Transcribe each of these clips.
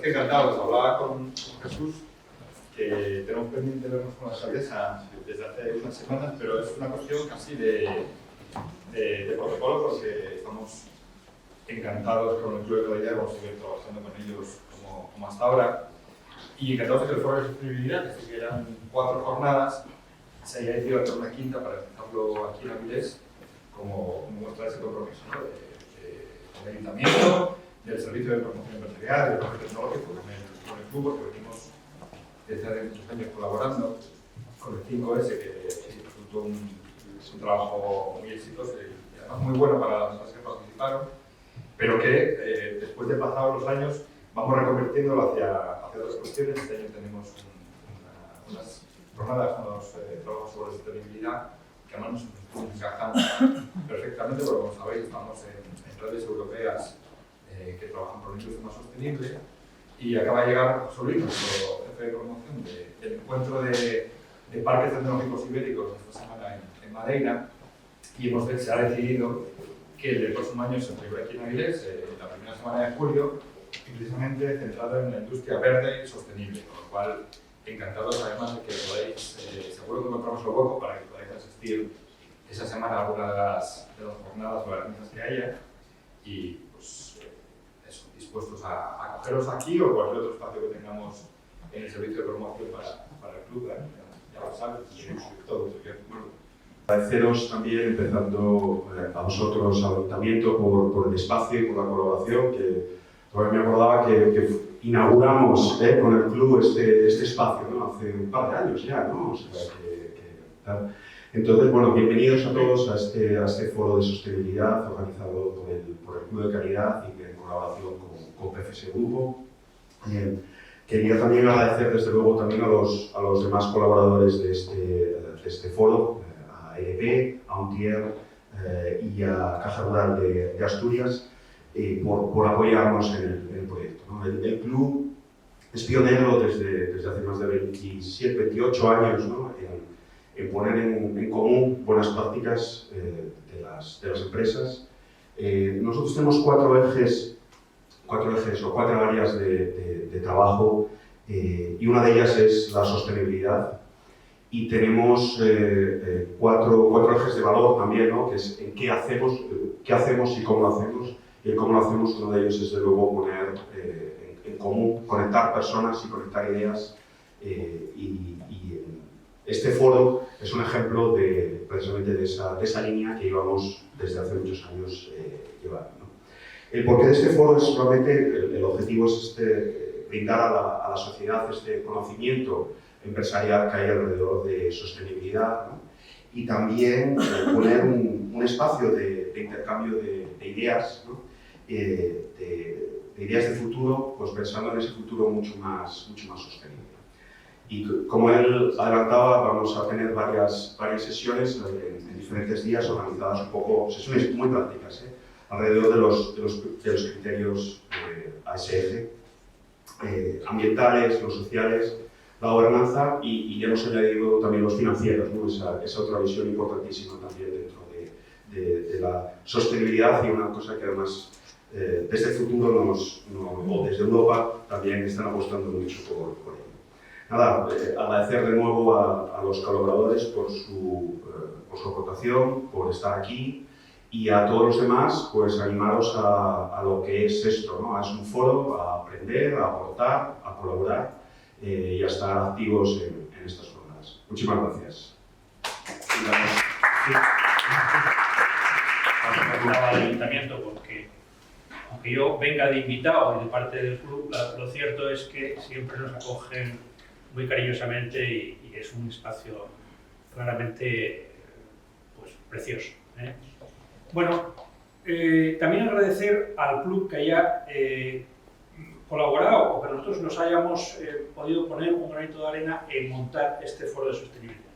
estoy encantado. Hablaba con Jesús que tenemos pendiente vernos con la alcaldesa desde hace unas semanas, pero es una cuestión casi de protocolo, porque estamos encantados con el Club de Calidad, vamos a seguir trabajando con ellos como hasta ahora, y encantados de que el Foro de Sostenibilidad, que sí que eran 4 jornadas, se haya decidido hacer una quinta para empezarlo aquí en Avilés, como muestra de ese compromiso, ¿no? Del Ayuntamiento, del Servicio de Promoción Empresarial, del Parque Tecnológico, con el club, porque venimos desde hace muchos años colaborando con el 5S, que resultó un trabajo muy exitoso y además muy bueno para las que participaron, pero que después de pasados los años vamos reconvirtiéndolo hacia otras cuestiones. Este año tenemos unas jornadas, unos trabajos sobre sostenibilidad que además nos encajan perfectamente, porque como sabéis estamos en redes europeas que trabajan por una industria más sostenible, y acaba de llegar José Luis, nuestro jefe de promoción del encuentro de parques tecnológicos ibéricos esta semana en Madeira, y se ha decidido que el próximo año se celebre aquí en Avilés, la primera semana de julio, y precisamente centrado en la industria verde y sostenible, con lo cual encantados además de que podáis, seguro que encontramos el hueco para que podáis asistir esa semana a alguna de las jornadas o las mesas que haya, y pues eso, dispuestos a acogeros aquí o cualquier otro espacio que tengamos en el servicio de promoción para el club, ya lo sabes, todo. Agradeceros también, empezando a vosotros, al Ayuntamiento, por el espacio y por la colaboración, que todavía me acordaba que inauguramos con el club este espacio, ¿no? Hace un par de años ya, ¿no? O sea, entonces, bueno, bienvenidos a todos a este foro de sostenibilidad organizado por el Club de Calidad y en colaboración con PCS Grupo. Quería también agradecer, desde luego, también a los demás colaboradores de este foro, a EDP, a Untier y a Caja Rural de Asturias, por apoyarnos en el proyecto, ¿no? El club es pionero desde hace más de 28 años, ¿no? En poner en común buenas prácticas de las empresas. Nosotros tenemos cuatro ejes o 4 áreas de trabajo, y una de ellas es la sostenibilidad. Y tenemos 4 ejes de valor también, ¿no? Que es en qué hacemos y cómo lo hacemos. Y el cómo lo hacemos, uno de ellos es, desde luego, poner en común, conectar personas y conectar ideas. Este foro es un ejemplo precisamente de esa línea que llevamos desde hace muchos años llevando, ¿no? El porqué de este foro es solamente, el objetivo es brindar a la sociedad este conocimiento empresarial que hay alrededor de sostenibilidad, ¿no? Y también poner un espacio de intercambio de ideas, ¿no? De ideas de futuro, pues pensando en ese futuro mucho más sostenible. Y como él adelantaba, vamos a tener varias sesiones en diferentes días, organizadas un poco, sesiones muy prácticas, alrededor de los criterios ASF, ambientales, los sociales, la gobernanza y ya hemos añadido también los financieros, ¿no? Esa otra visión importantísima también dentro de la sostenibilidad, y una cosa que además desde el futuro o desde Europa también están apostando mucho por ello. Nada, agradecer de nuevo a los colaboradores por su aportación, por estar aquí, y a todos los demás, pues animaros a lo que es esto, ¿no? Es un foro a aprender, a aportar, a colaborar y a estar activos en estas jornadas. Muchísimas gracias. Al ayuntamiento, porque aunque yo venga de invitado y de parte del club, lo cierto es que siempre nos acogen muy cariñosamente y es un espacio claramente pues, precioso, ¿eh? Bueno, también agradecer al club que haya colaborado o que nosotros nos hayamos podido poner un granito de arena en montar este foro de sostenibilidad.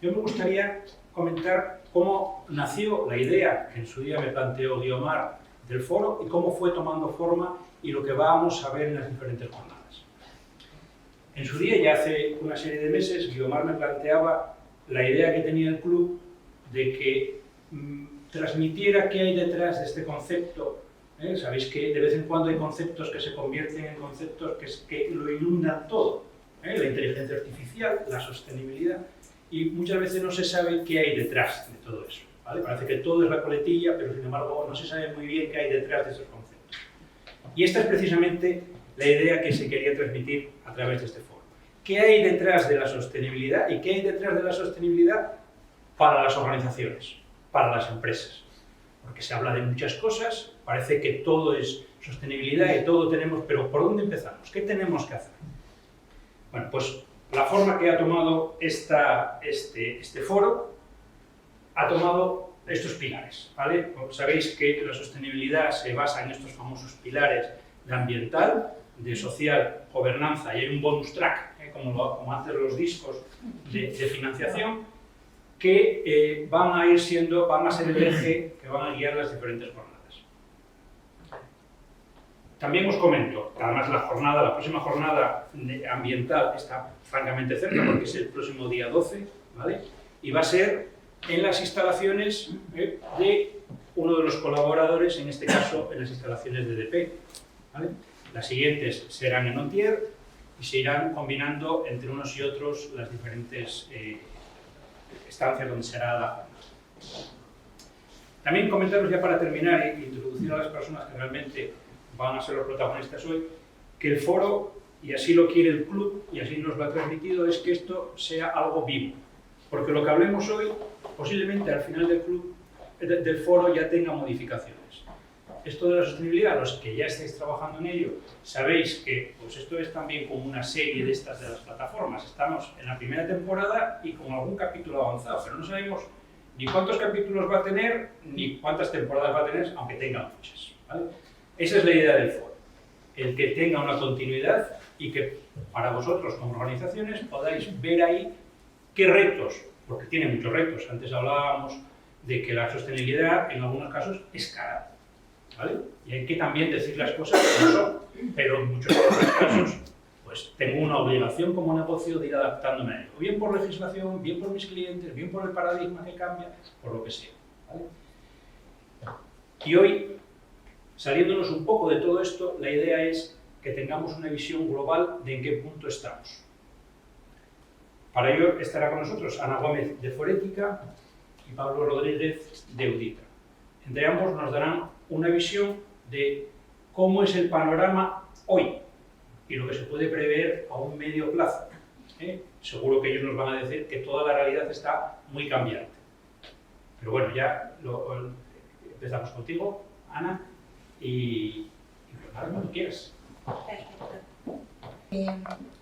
Yo me gustaría comentar cómo nació la idea que en su día me planteó Guiomar del foro y cómo fue tomando forma y lo que vamos a ver en las diferentes jornadas. En su día, ya hace una serie de meses, Guiomar me planteaba la idea que tenía el club de que transmitiera qué hay detrás de este concepto Sabéis que de vez en cuando hay conceptos que se convierten en conceptos que lo inundan todo. La inteligencia artificial, la sostenibilidad, y muchas veces no se sabe qué hay detrás de todo eso. ¿Vale? Parece que todo es la coletilla, pero sin embargo no se sabe muy bien qué hay detrás de esos conceptos. Y esta es precisamente la idea que se quería transmitir a través de este foro. ¿Qué hay detrás de la sostenibilidad y qué hay detrás de la sostenibilidad para las organizaciones, para las empresas? Porque se habla de muchas cosas, parece que todo es sostenibilidad y todo tenemos, pero ¿por dónde empezamos? ¿Qué tenemos que hacer? Bueno, pues la forma que ha tomado este foro ha tomado estos pilares, ¿vale? Sabéis que la sostenibilidad se basa en estos famosos pilares de ambiental, de social, gobernanza, y hay un bonus track, como hacen los discos de financiación, que van a ser el eje que van a guiar las diferentes jornadas. También os comento, además la próxima jornada ambiental está francamente cerca porque es el próximo día 12, ¿vale? Y va a ser en las instalaciones de uno de los colaboradores, en este caso en las instalaciones de DP, ¿vale? Las siguientes serán en Ontier y se irán combinando entre unos y otros las diferentes estancias donde será la jornada. También comentaros ya para terminar e introducir a las personas que realmente van a ser los protagonistas hoy, que el foro, y así lo quiere el club, y así nos lo ha transmitido, es que esto sea algo vivo. Porque lo que hablemos hoy, posiblemente al final del foro ya tenga modificaciones. Esto de la sostenibilidad, los que ya estáis trabajando en ello, sabéis que pues esto es también como una serie de estas de las plataformas. Estamos en la primera temporada y con algún capítulo avanzado, pero no sabemos ni cuántos capítulos va a tener, ni cuántas temporadas va a tener, aunque tenga muchas, ¿vale? Esa es la idea del foro, el que tenga una continuidad y que para vosotros como organizaciones podáis ver ahí qué retos, porque tiene muchos retos. Antes hablábamos de que la sostenibilidad en algunos casos es cara, ¿vale? Y hay que también decir las cosas como son, pero en muchos otros casos pues tengo una obligación como negocio de ir adaptándome a ello, bien por legislación, bien por mis clientes, bien por el paradigma que cambia, por lo que sea, ¿vale? Y hoy, saliéndonos un poco de todo esto, la idea es que tengamos una visión global de en qué punto estamos. Para ello estará con nosotros Ana Gómez de Forética y Pablo Rodríguez de Audita. Entre ambos nos darán una visión de cómo es el panorama hoy y lo que se puede prever a un medio plazo. Seguro que ellos nos van a decir que toda la realidad está muy cambiante. Pero bueno, ya empezamos contigo, Ana, y nada, cuando quieras. Perfecto.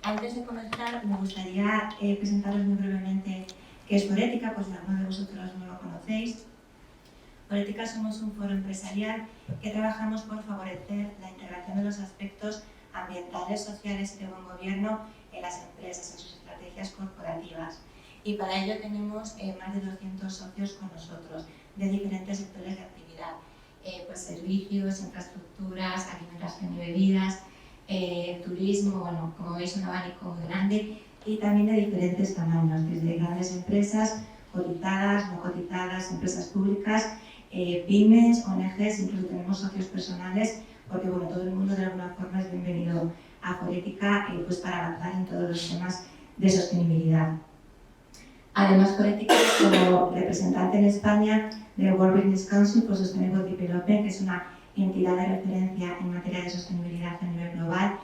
Antes de comenzar, me gustaría presentaros muy brevemente qué es Forética, pues si alguno de vosotros no lo conocéis. Forética somos un foro empresarial que trabajamos por favorecer la integración de los aspectos ambientales, sociales y de buen gobierno en las empresas, en sus estrategias corporativas. Y para ello tenemos más de 200 socios con nosotros, de diferentes sectores de actividad. Pues servicios, infraestructuras, alimentación y bebidas, turismo, bueno, como veis un abanico muy grande y también de diferentes tamaños, desde grandes empresas, cotizadas, no cotizadas, empresas públicas, pymes, ONGs, incluso tenemos socios personales, porque bueno, todo el mundo de alguna forma es bienvenido a Forética pues para avanzar en todos los temas de sostenibilidad. Además, Forética es como representante en España del World Business Council for Sustainable Development, que es una entidad de referencia en materia de sostenibilidad a nivel global.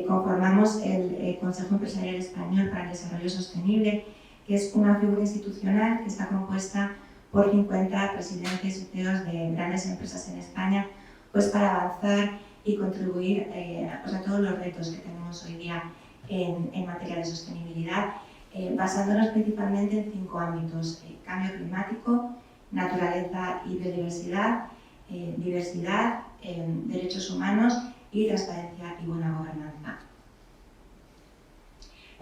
Conformamos el Consejo Empresarial Español para el Desarrollo Sostenible, que es una figura institucional que está compuesta por 50 presidentes y CEOs de grandes empresas en España, pues para avanzar y contribuir pues a todos los retos que tenemos hoy día en materia de sostenibilidad, basándonos principalmente en 5 ámbitos: cambio climático, naturaleza y biodiversidad, diversidad, derechos humanos y transparencia y buena gobernanza.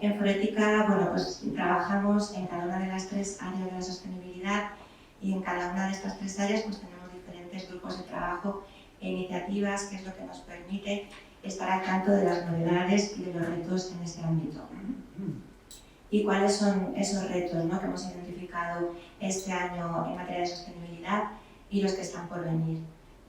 En Forética, bueno, pues trabajamos en cada una de las 3 áreas de la sostenibilidad y en cada una de estas 3 áreas pues tenemos diferentes grupos de trabajo e iniciativas, que es lo que nos permite estar al tanto de las novedades y de los retos en este ámbito. ¿Y cuáles son esos retos, ¿no?, que hemos identificado este año en materia de sostenibilidad y los que están por venir?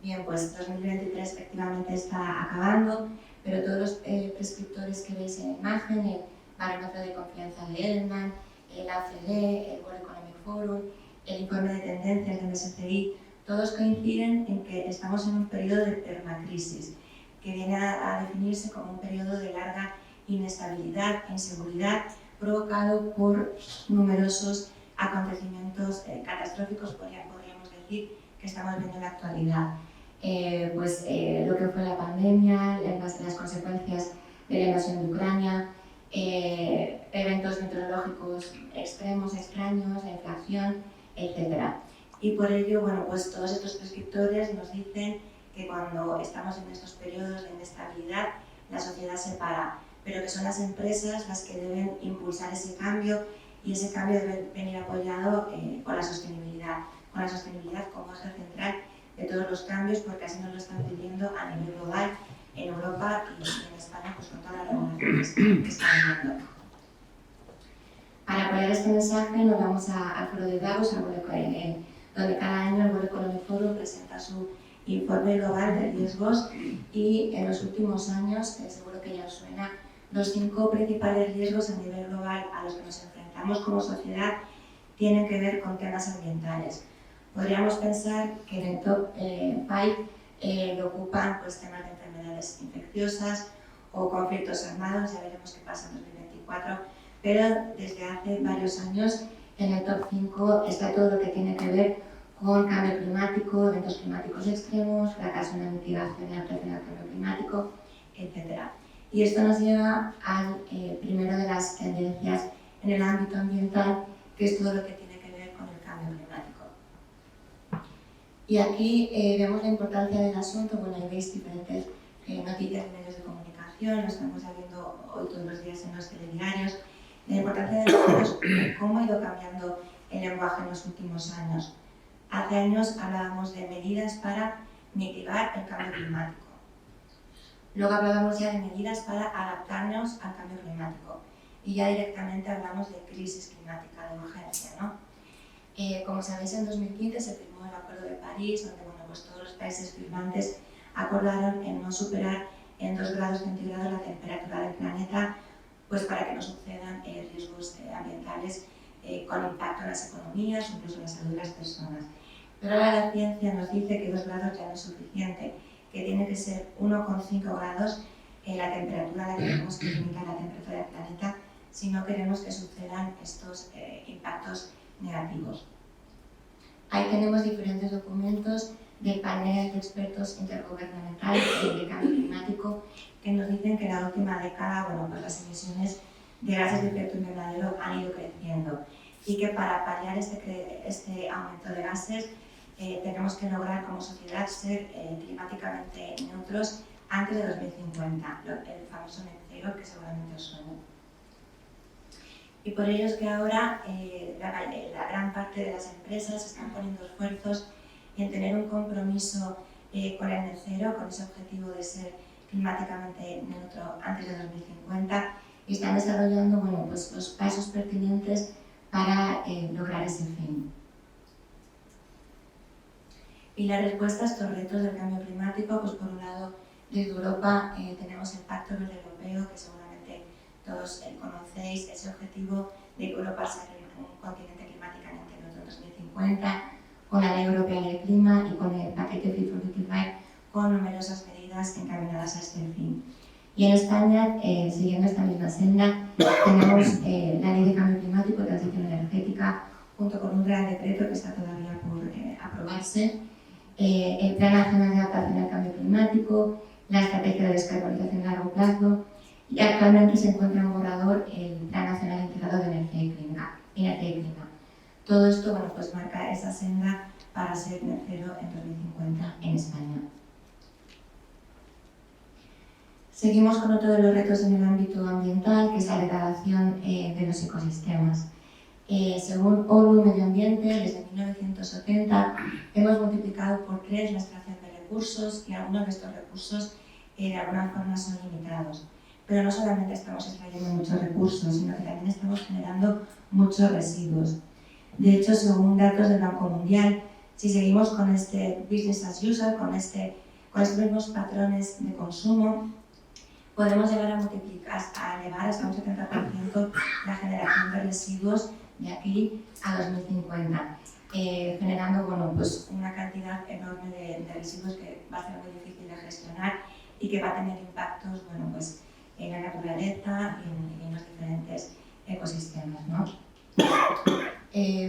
Bien, pues 2023 efectivamente está acabando, pero todos los prescriptores que veis en la imagen, el barómetro de confianza de Edelman, el ACD, el World Economic Forum, el informe de tendencias del MSCI, todos coinciden en que estamos en un periodo de permacrisis, que viene a definirse como un periodo de larga inestabilidad e inseguridad provocado por numerosos acontecimientos catastróficos, podríamos decir, que estamos viendo en la actualidad. Lo que fue la pandemia, las consecuencias de la invasión de Ucrania, eventos meteorológicos extremos, extraños, la inflación, etc. Y por ello, pues todos estos prescriptores nos dicen que cuando estamos en estos periodos de inestabilidad, la sociedad se para, pero que son las empresas las que deben impulsar ese cambio, y ese cambio debe venir apoyado con la sostenibilidad como eje central de todos los cambios, porque así nos lo están pidiendo a nivel global, en Europa y en España, pues con todas las regulaciones que están viendo. Para apoyar este mensaje nos vamos al foro de Davos, donde cada año el World Economic Forum presenta su informe global de riesgos, y en los últimos años, seguro que ya os suena, los 5 principales riesgos a nivel global a los que nos enfrentamos como sociedad tienen que ver con temas ambientales. Podríamos pensar que en el top 5 lo ocupan temas de enfermedades infecciosas o conflictos armados, ya veremos qué pasa en 2024, pero desde hace varios años en el top 5 está todo lo que tiene que ver con cambio climático, eventos climáticos extremos, fracaso en la mitigación y adaptación al cambio climático, etc. Y esto nos lleva al primero de las tendencias en el ámbito ambiental, que es todo lo que tiene que ver con el cambio climático. Y aquí vemos la importancia del asunto. Ahí veis diferentes noticias en medios de comunicación, lo estamos viendo hoy todos los días en los telediarios. La importancia del asunto es cómo ha ido cambiando el lenguaje en los últimos años. Hace años hablábamos de medidas para mitigar el cambio climático. Luego hablábamos ya de medidas para adaptarnos al cambio climático. Y ya directamente hablamos de crisis climática, de urgencia, ¿no? Como sabéis, en 2015 se firmó el Acuerdo de París, donde todos los países firmantes acordaron en no superar en 2 grados centígrados la temperatura del planeta, para que no sucedan riesgos ambientales con impacto en las economías, incluso en la salud de las personas. Pero ahora la ciencia nos dice que 2 grados ya no es suficiente, que tiene que ser 1,5 grados la temperatura a la que tenemos que limitar la temperatura del planeta si no queremos que sucedan estos impactos negativos. Ahí tenemos diferentes documentos del panel de expertos intergubernamental de cambio climático que nos dicen que en la última década las emisiones de gases de efecto invernadero han ido creciendo, y que para paliar este aumento de gases tenemos que lograr como sociedad ser climáticamente neutros antes de 2050, el famoso net cero que seguramente os suena. Y por ello es que ahora la gran parte de las empresas están poniendo esfuerzos en tener un compromiso con el net cero, con ese objetivo de ser climáticamente neutro antes de 2050, y están desarrollando los pasos pertinentes para lograr ese fin. Y la respuesta a estos retos del cambio climático, por un lado, desde Europa tenemos el Pacto Verde Europeo, que seguramente todos conocéis, ese objetivo de que Europa sea un continente climáticamente neutro en 2050, con la Ley Europea del Clima y con el paquete Fit for 55, con numerosas medidas encaminadas a este fin. Y en España, siguiendo esta misma senda, tenemos la Ley de Cambio Climático y Transición Energética, junto con un Real Decreto que está todavía por aprobarse, el Plan Nacional de Adaptación al Cambio Climático, la Estrategia de Descarbonización a largo plazo, y actualmente se encuentra en borrador el Plan Nacional Integrado de Energía y Clima. Todo esto marca esa senda para ser net cero en 2050 en España. Seguimos con otro de los retos en el ámbito ambiental, que es la degradación de los ecosistemas. Según ONU Medio Ambiente, desde 1970 hemos multiplicado por 3 la extracción de recursos, y algunos de estos recursos de alguna forma son limitados. Pero no solamente estamos extrayendo muchos recursos, sino que también estamos generando muchos residuos. De hecho, según datos del Banco Mundial, si seguimos con este business as usual, con estos mismos patrones de consumo, podemos llegar a elevar hasta un 70% la generación de residuos de aquí a 2050, generando pues una cantidad enorme de residuos que va a ser muy difícil de gestionar y que va a tener impactos pues, en la naturaleza y en los diferentes ecosistemas, ¿no?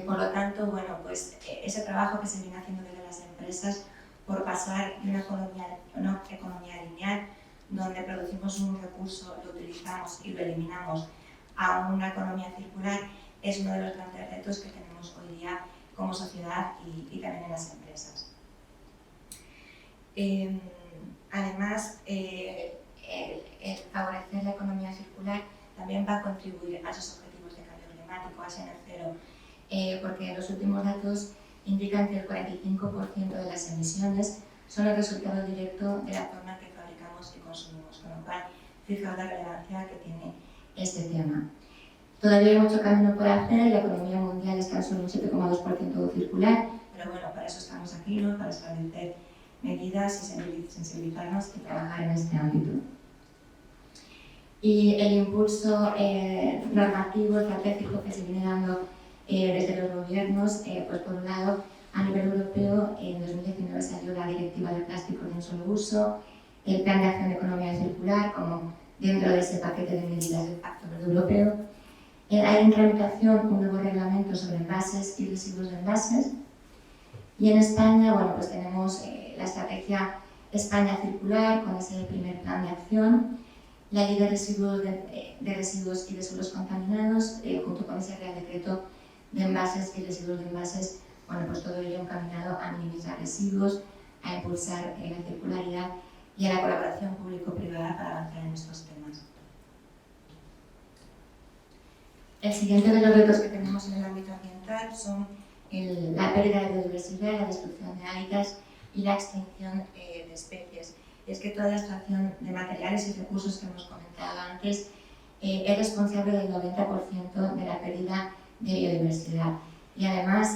Por lo tanto, pues ese trabajo que se viene haciendo desde las empresas por pasar de una economía lineal, donde producimos un recurso, lo utilizamos y lo eliminamos, a una economía circular, es uno de los grandes retos que tenemos hoy día como sociedad y también en las empresas. Además, el favorecer la economía circular también va a contribuir a esos objetivos de cambio climático, a ese net cero, porque los últimos datos indican que el 45% de las emisiones son el resultado directo de la forma en que fabricamos y consumimos, con lo cual, fijaos la relevancia que tiene este tema. Todavía hay mucho camino por hacer, la economía mundial está en solo un 7,2% circular, pero para eso estamos aquí, ¿no? Para establecer medidas y sensibilizarnos y trabajar en este ámbito. Y el impulso normativo, estratégico que se viene dando desde los gobiernos, pues por un lado, a nivel europeo, en 2019 salió la Directiva de Plástico de un solo uso, el Plan de Acción de Economía Circular, como dentro de ese paquete de medidas del Pacto Verde Europeo. Hay en tramitación un nuevo reglamento sobre envases y residuos de envases. Y en España, pues tenemos la estrategia España Circular, con ese primer plan de acción, la Ley de Residuos y de Suelos Contaminados, junto con ese Real Decreto de Envases y Residuos de Envases, pues todo ello encaminado a minimizar residuos, a impulsar la circularidad y a la colaboración público-privada para avanzar en estos temas. El siguiente de los retos que tenemos en el ámbito ambiental son la pérdida de biodiversidad, la destrucción de hábitats y la extinción de especies. Y es que toda la extracción de materiales y recursos que hemos comentado antes es responsable del 90% de la pérdida de biodiversidad. Y además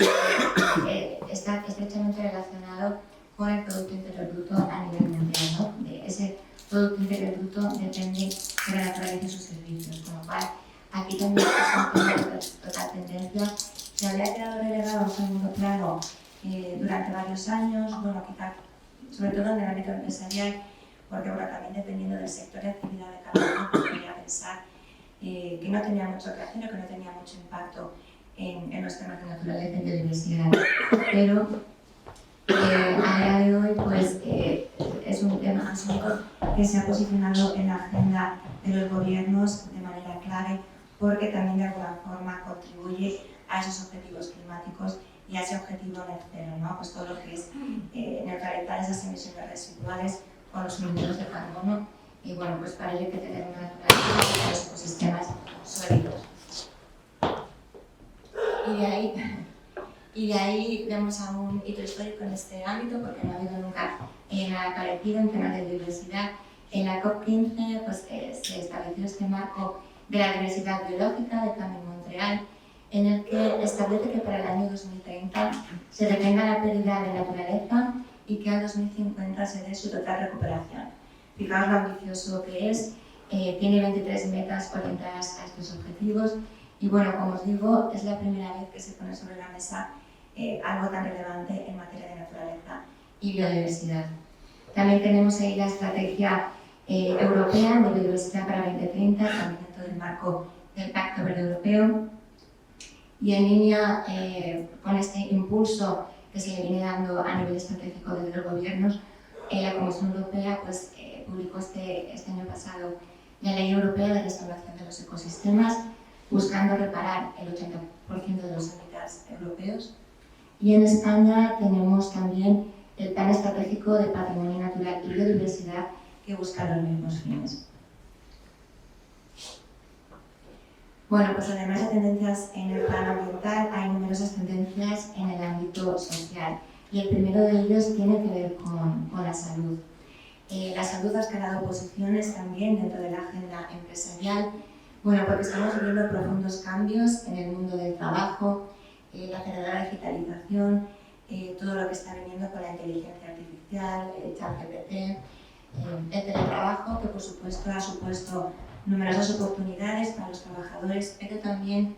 está estrechamente relacionado con el Producto Interior Bruto a nivel mundial, ¿no? De ese Producto Interior Bruto depende de la naturaleza y sus servicios, con lo cual aquí también es un tema de total tendencia. Se había quedado relegado a un segundo plano durante varios años, quizá sobre todo en el ámbito empresarial, porque también dependiendo del sector de actividad de cada uno, podría pensar que no tenía mucho que hacer o que no tenía mucho impacto en los temas de naturaleza y biodiversidad. Pero a día de hoy pues, es un tema asunto que se ha posicionado en la agenda de los gobiernos de manera clave, porque también de alguna forma contribuye a esos objetivos climáticos y a ese objetivo net cero, ¿no? Pues todo lo que es neutralizar esas emisiones residuales o los suministros de carbono, y pues para ello hay que tener una naturaleza y los ecosistemas sólidos. Y de ahí vemos a un hito histórico en este ámbito, porque no ha habido nunca nada parecido en temas de biodiversidad. En la COP15 pues, se estableció este marco de la diversidad biológica del Cambio en Montreal, en el que establece que para el año 2030 se detenga la pérdida de naturaleza y que al 2050 se dé su total recuperación. Fijaos lo ambicioso que es, tiene 23 metas orientadas a estos objetivos y como os digo, es la primera vez que se pone sobre la mesa algo tan relevante en materia de naturaleza y biodiversidad. También tenemos ahí la estrategia europea de biodiversidad para 2030, también dentro del marco del Pacto Verde Europeo, y en línea con este impulso que se le viene dando a nivel estratégico desde los gobiernos, la Comisión Europea pues, publicó este año pasado la Ley Europea de Restauración de los Ecosistemas, buscando reparar el 80% de los hábitats europeos. Y en España tenemos también el Plan Estratégico de Patrimonio Natural y Biodiversidad, que busca los mismos fines. Pues además de tendencias en el plano ambiental, hay numerosas tendencias en el ámbito social. Y el primero de ellos tiene que ver con la salud. La salud ha escalado posiciones también dentro de la agenda empresarial, porque estamos viviendo profundos cambios en el mundo del trabajo, la acelerada digitalización, todo lo que está viniendo con la inteligencia artificial, ChatGPT, el teletrabajo, que por supuesto ha supuesto numerosas oportunidades para los trabajadores, pero también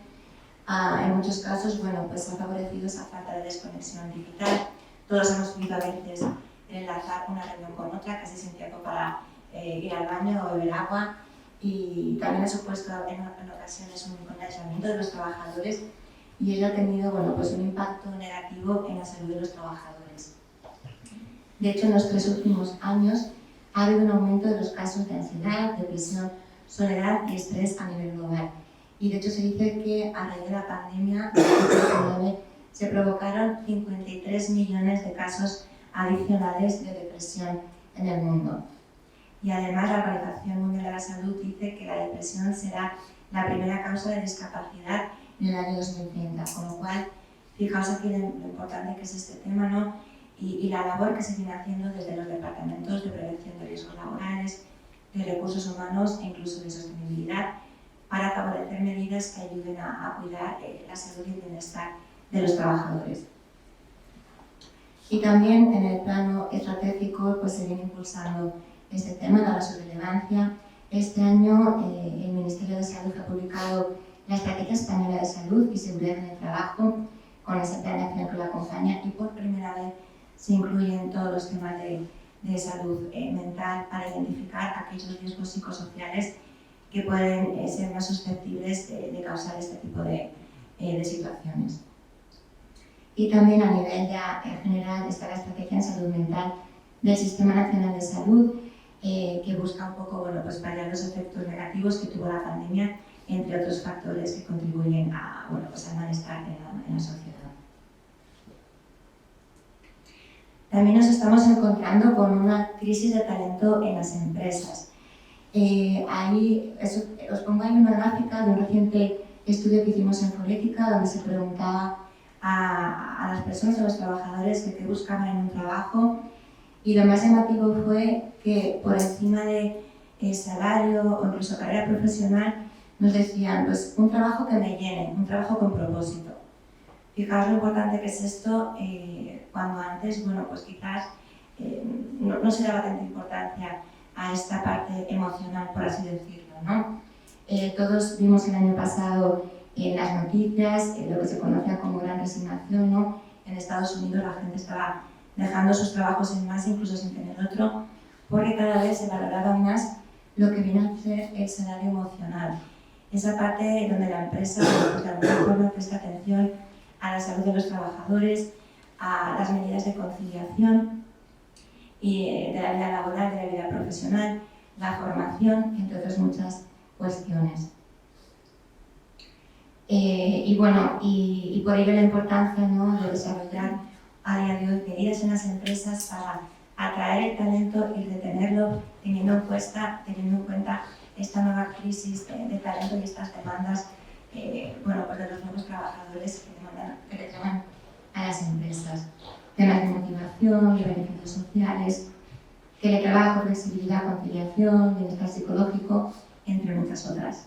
en muchos casos pues ha favorecido esa falta de desconexión digital. Todos hemos vivido a veces enlazar una reunión con otra, casi sin tiempo para ir al baño o beber agua, y también ha supuesto en ocasiones un aislamiento de los trabajadores, y ello ha tenido pues un impacto negativo en la salud de los trabajadores. De hecho, en los 3 últimos años ha habido un aumento de los casos de ansiedad, depresión, soledad y estrés a nivel global. Y de hecho se dice que a raíz de la pandemia de COVID-19 se provocaron 53 millones de casos adicionales de depresión en el mundo. Y además la Organización Mundial de la Salud dice que la depresión será la primera causa de discapacidad en el año 2030, con lo cual fijaos aquí lo importante que es este tema, ¿no? Y la labor que se viene haciendo desde los departamentos de prevención de riesgos laborales, de recursos humanos e incluso de sostenibilidad, para favorecer medidas que ayuden a cuidar la salud y el bienestar de los trabajadores. Y también en el plano estratégico pues se viene impulsando este tema, dada su relevancia. Este año el Ministerio de Salud ha publicado la Estrategia Española de Salud y Seguridad en el Trabajo, con ese plan de acción que lo acompaña, y por primera vez se incluyen todos los temas de salud mental para identificar aquellos riesgos psicosociales que pueden ser más susceptibles de causar este tipo de situaciones. Y también a nivel ya general está la Estrategia en Salud Mental del Sistema Nacional de Salud, que busca un poco pues paliar los efectos negativos que tuvo la pandemia, entre otros factores que contribuyen pues al malestar en la sociedad. También nos estamos encontrando con una crisis de talento en las empresas. Os pongo ahí una gráfica de un reciente estudio que hicimos en Forética, donde se preguntaba a las personas, a los trabajadores, qué buscaban en un trabajo, y lo más llamativo fue que por encima de salario o incluso carrera profesional nos decían pues un trabajo que me llene, un trabajo con propósito. Fijaos lo importante que es esto, cuando antes, pues quizás no se daba tanta importancia a esta parte emocional, por así decirlo, ¿no? Todos vimos el año pasado en las noticias lo que se conocía como gran resignación, ¿no? En Estados Unidos la gente estaba dejando sus trabajos en más, incluso sin tener otro, porque cada vez se valoraba más lo que viene a ser el salario emocional. Esa parte donde la empresa de alguna forma presta atención a la salud de los trabajadores, a las medidas de conciliación y de la vida laboral, de la vida profesional, la formación, entre otras muchas cuestiones. Y por ello la importancia, ¿no?, de desarrollar a día de hoy medidas en las empresas para atraer el talento y retenerlo, teniendo en cuenta esta nueva crisis de talento y estas demandas pues de los nuevos trabajadores que reclaman a las empresas. Temas de motivación, de beneficios sociales, teletrabajo, flexibilidad, conciliación, bienestar psicológico, entre muchas otras.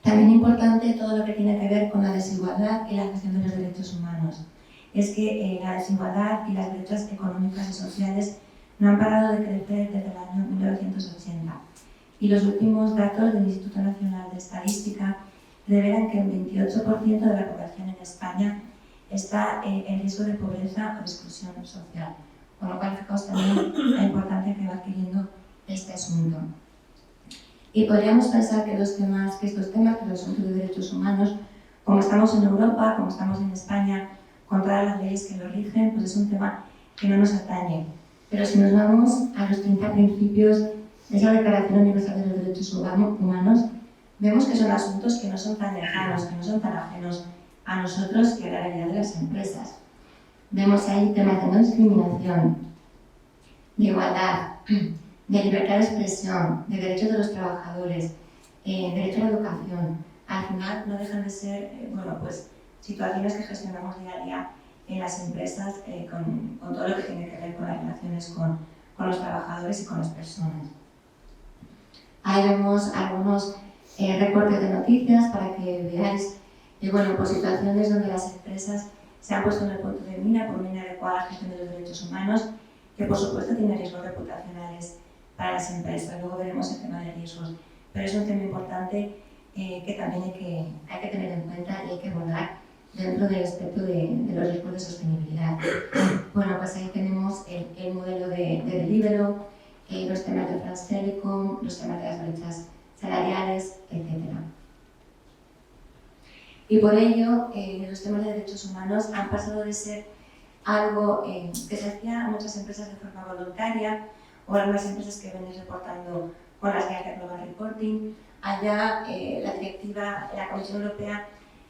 También importante todo lo que tiene que ver con la desigualdad y la gestión de los derechos humanos. Es que la desigualdad y las brechas económicas y sociales no han parado de crecer desde el año 1980. Y los últimos datos del Instituto Nacional de Estadística revelan que el 28% de la población en España está en riesgo de pobreza o de exclusión social. Con lo cual, fijaos también la importancia que va adquiriendo este asunto. Y podríamos pensar que estos temas, que los asuntos de derechos humanos, como estamos en Europa, como estamos en España, con todas las leyes que lo rigen, pues es un tema que no nos atañe. Pero si nos vamos a los 30 principios de esa Declaración Universal de los Derechos Humanos, vemos que son asuntos que no son tan lejanos, que no son tan ajenos a nosotros y a la realidad de las empresas. Vemos ahí temas de no discriminación, de igualdad, de libertad de expresión, de derechos de los trabajadores, derecho a la educación. Al final no dejan de ser pues, situaciones que gestionamos día a día en las empresas con todo lo que tiene que ver con las relaciones con los trabajadores y con las personas. Ahí vemos algunos recortes de noticias para que veáis Y bueno, pues situaciones donde las empresas se han puesto en el punto de mira por una inadecuada gestión de los derechos humanos, que por supuesto tiene riesgos reputacionales para las empresas. Luego veremos el tema de riesgos, pero es un tema importante que también hay que tener en cuenta y hay que abordar dentro del aspecto de los riesgos de sostenibilidad. Bueno, pues ahí tenemos el modelo de Deliveroo, los temas de France Telecom, los temas de las brechas salariales, etc. Y por ello, los temas de derechos humanos han pasado de ser algo que se hacía a muchas empresas de forma voluntaria o algunas empresas que ven reportando con las guías de Global Reporting. Allá la Comisión Europea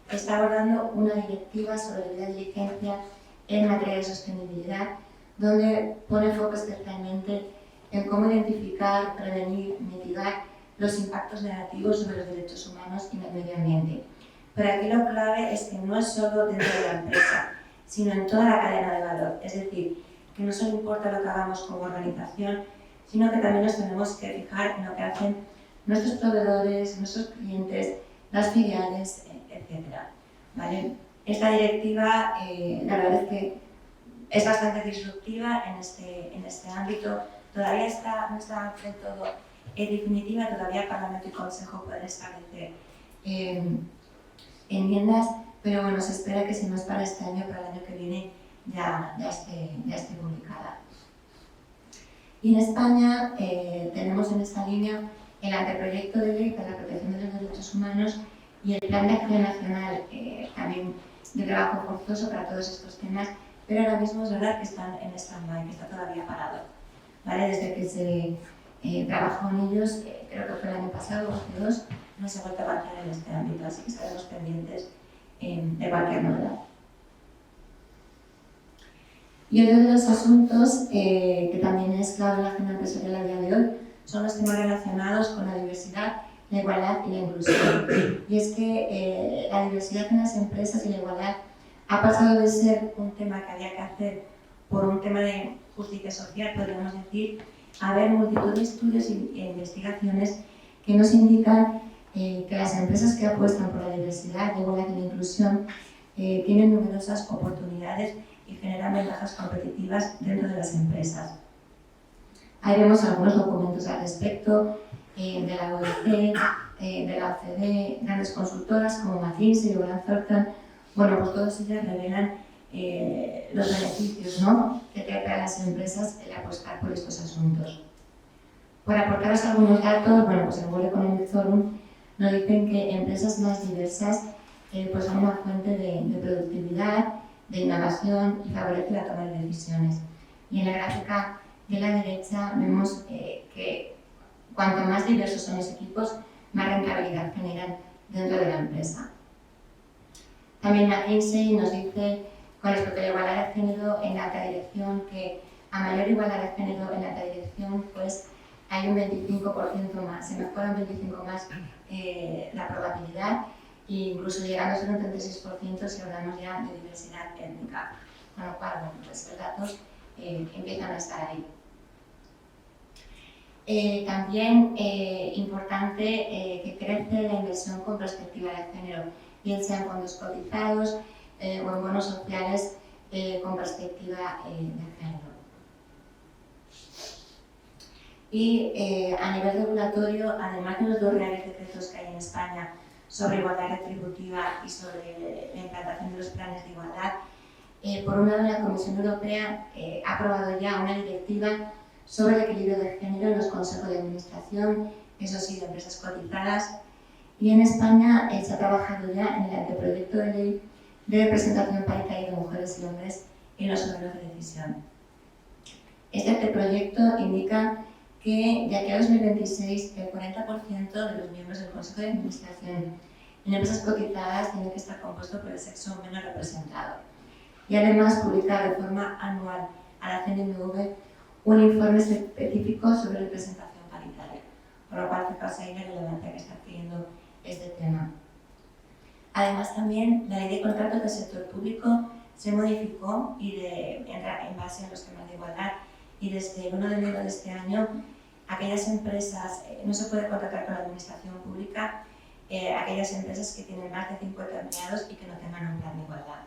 está abordando una directiva sobre debida diligencia en materia de sostenibilidad, donde pone foco especialmente en cómo identificar, prevenir, mitigar los impactos negativos sobre los derechos humanos y el medio ambiente. Pero aquí lo clave es que no es solo dentro de la empresa, sino en toda la cadena de valor. Es decir, que no solo importa lo que hagamos como organización, sino que también nos tenemos que fijar en lo que hacen nuestros proveedores, nuestros clientes, las filiales, etc. ¿Vale? Esta directiva, la verdad es que es bastante disruptiva en este ámbito. Todavía no está del todo definitiva, todavía el Parlamento y Consejo pueden establecer enmiendas, pero bueno, se espera que si no es para este año, para el año que viene ya esté publicada. Y en España tenemos en esta línea el anteproyecto de ley para la protección de los derechos humanos y el Plan de Acción Nacional también de trabajo forzoso para todos estos temas, pero ahora mismo es verdad que están en stand-by, que está todavía parado. ¿Vale? Desde que se trabajó en ellos, creo que fue el año pasado o hace 2, no se ha vuelto a avanzar en este ámbito, así que estaremos pendientes de cualquier novedad. Y otro de los asuntos que también es clave en la agenda empresarial a día de hoy son los temas relacionados con la diversidad, la igualdad y la inclusión. Y es que la diversidad en las empresas y la igualdad ha pasado de ser un tema que había que hacer por un tema de justicia social, podríamos decir, a haber multitud de estudios e investigaciones que nos indican que las empresas que apuestan por la diversidad, la igualdad y la inclusión tienen numerosas oportunidades y generan ventajas competitivas dentro de las empresas. Ahí vemos algunos documentos al respecto de la OIT, de la OCDE, grandes consultoras como McKinsey o Grant Thornton. Bueno, pues todas ellas revelan los beneficios, ¿no?, que trae a las empresas el apostar por estos asuntos. Por aportaros algunos datos, bueno, pues el World Economic Forum nos dicen que empresas más diversas pues son una fuente de productividad, de innovación y favorece la toma de decisiones. Y en la gráfica de la derecha vemos que cuanto más diversos son los equipos, más rentabilidad generan dentro de la empresa. También McKinsey nos dice, con respecto a la igualdad de género en la alta dirección, que a mayor igualdad de género en la alta dirección, pues hay un 25% más, se mejora un 25% más la probabilidad, e incluso llegando a ser un 36% si hablamos ya de diversidad étnica. Con lo cual, bueno, pues los datos empiezan a estar ahí. También importante que crece la inversión con perspectiva de género, bien sea en fondos cotizados o en bonos sociales con perspectiva de género. Y a nivel regulatorio, además de los 2 reales decretos que hay en España sobre igualdad retributiva y sobre la implantación de los planes de igualdad, por un lado la Comisión Europea ha aprobado ya una directiva sobre el equilibrio de género en los consejos de administración, eso sí, de empresas cotizadas, y en España se ha trabajado ya en el anteproyecto de ley de representación paritaria de mujeres y hombres en los órganos de decisión. Este anteproyecto indica que de aquí a 2026 el 40% de los miembros del Consejo de Administración en empresas cotizadas tiene que estar compuesto por el sexo menos representado. Y además publicar de forma anual a la CNMV un informe específico sobre representación paritaria, por lo cual fijaos ahí la relevancia que está adquiriendo este tema. Además también la ley de contratos del sector público se modificó y en base a los temas de igualdad, y desde el 1 de enero de este año aquellas empresas, no se puede contratar con la administración pública aquellas empresas que tienen más de 50 empleados y que no tengan un plan de igualdad.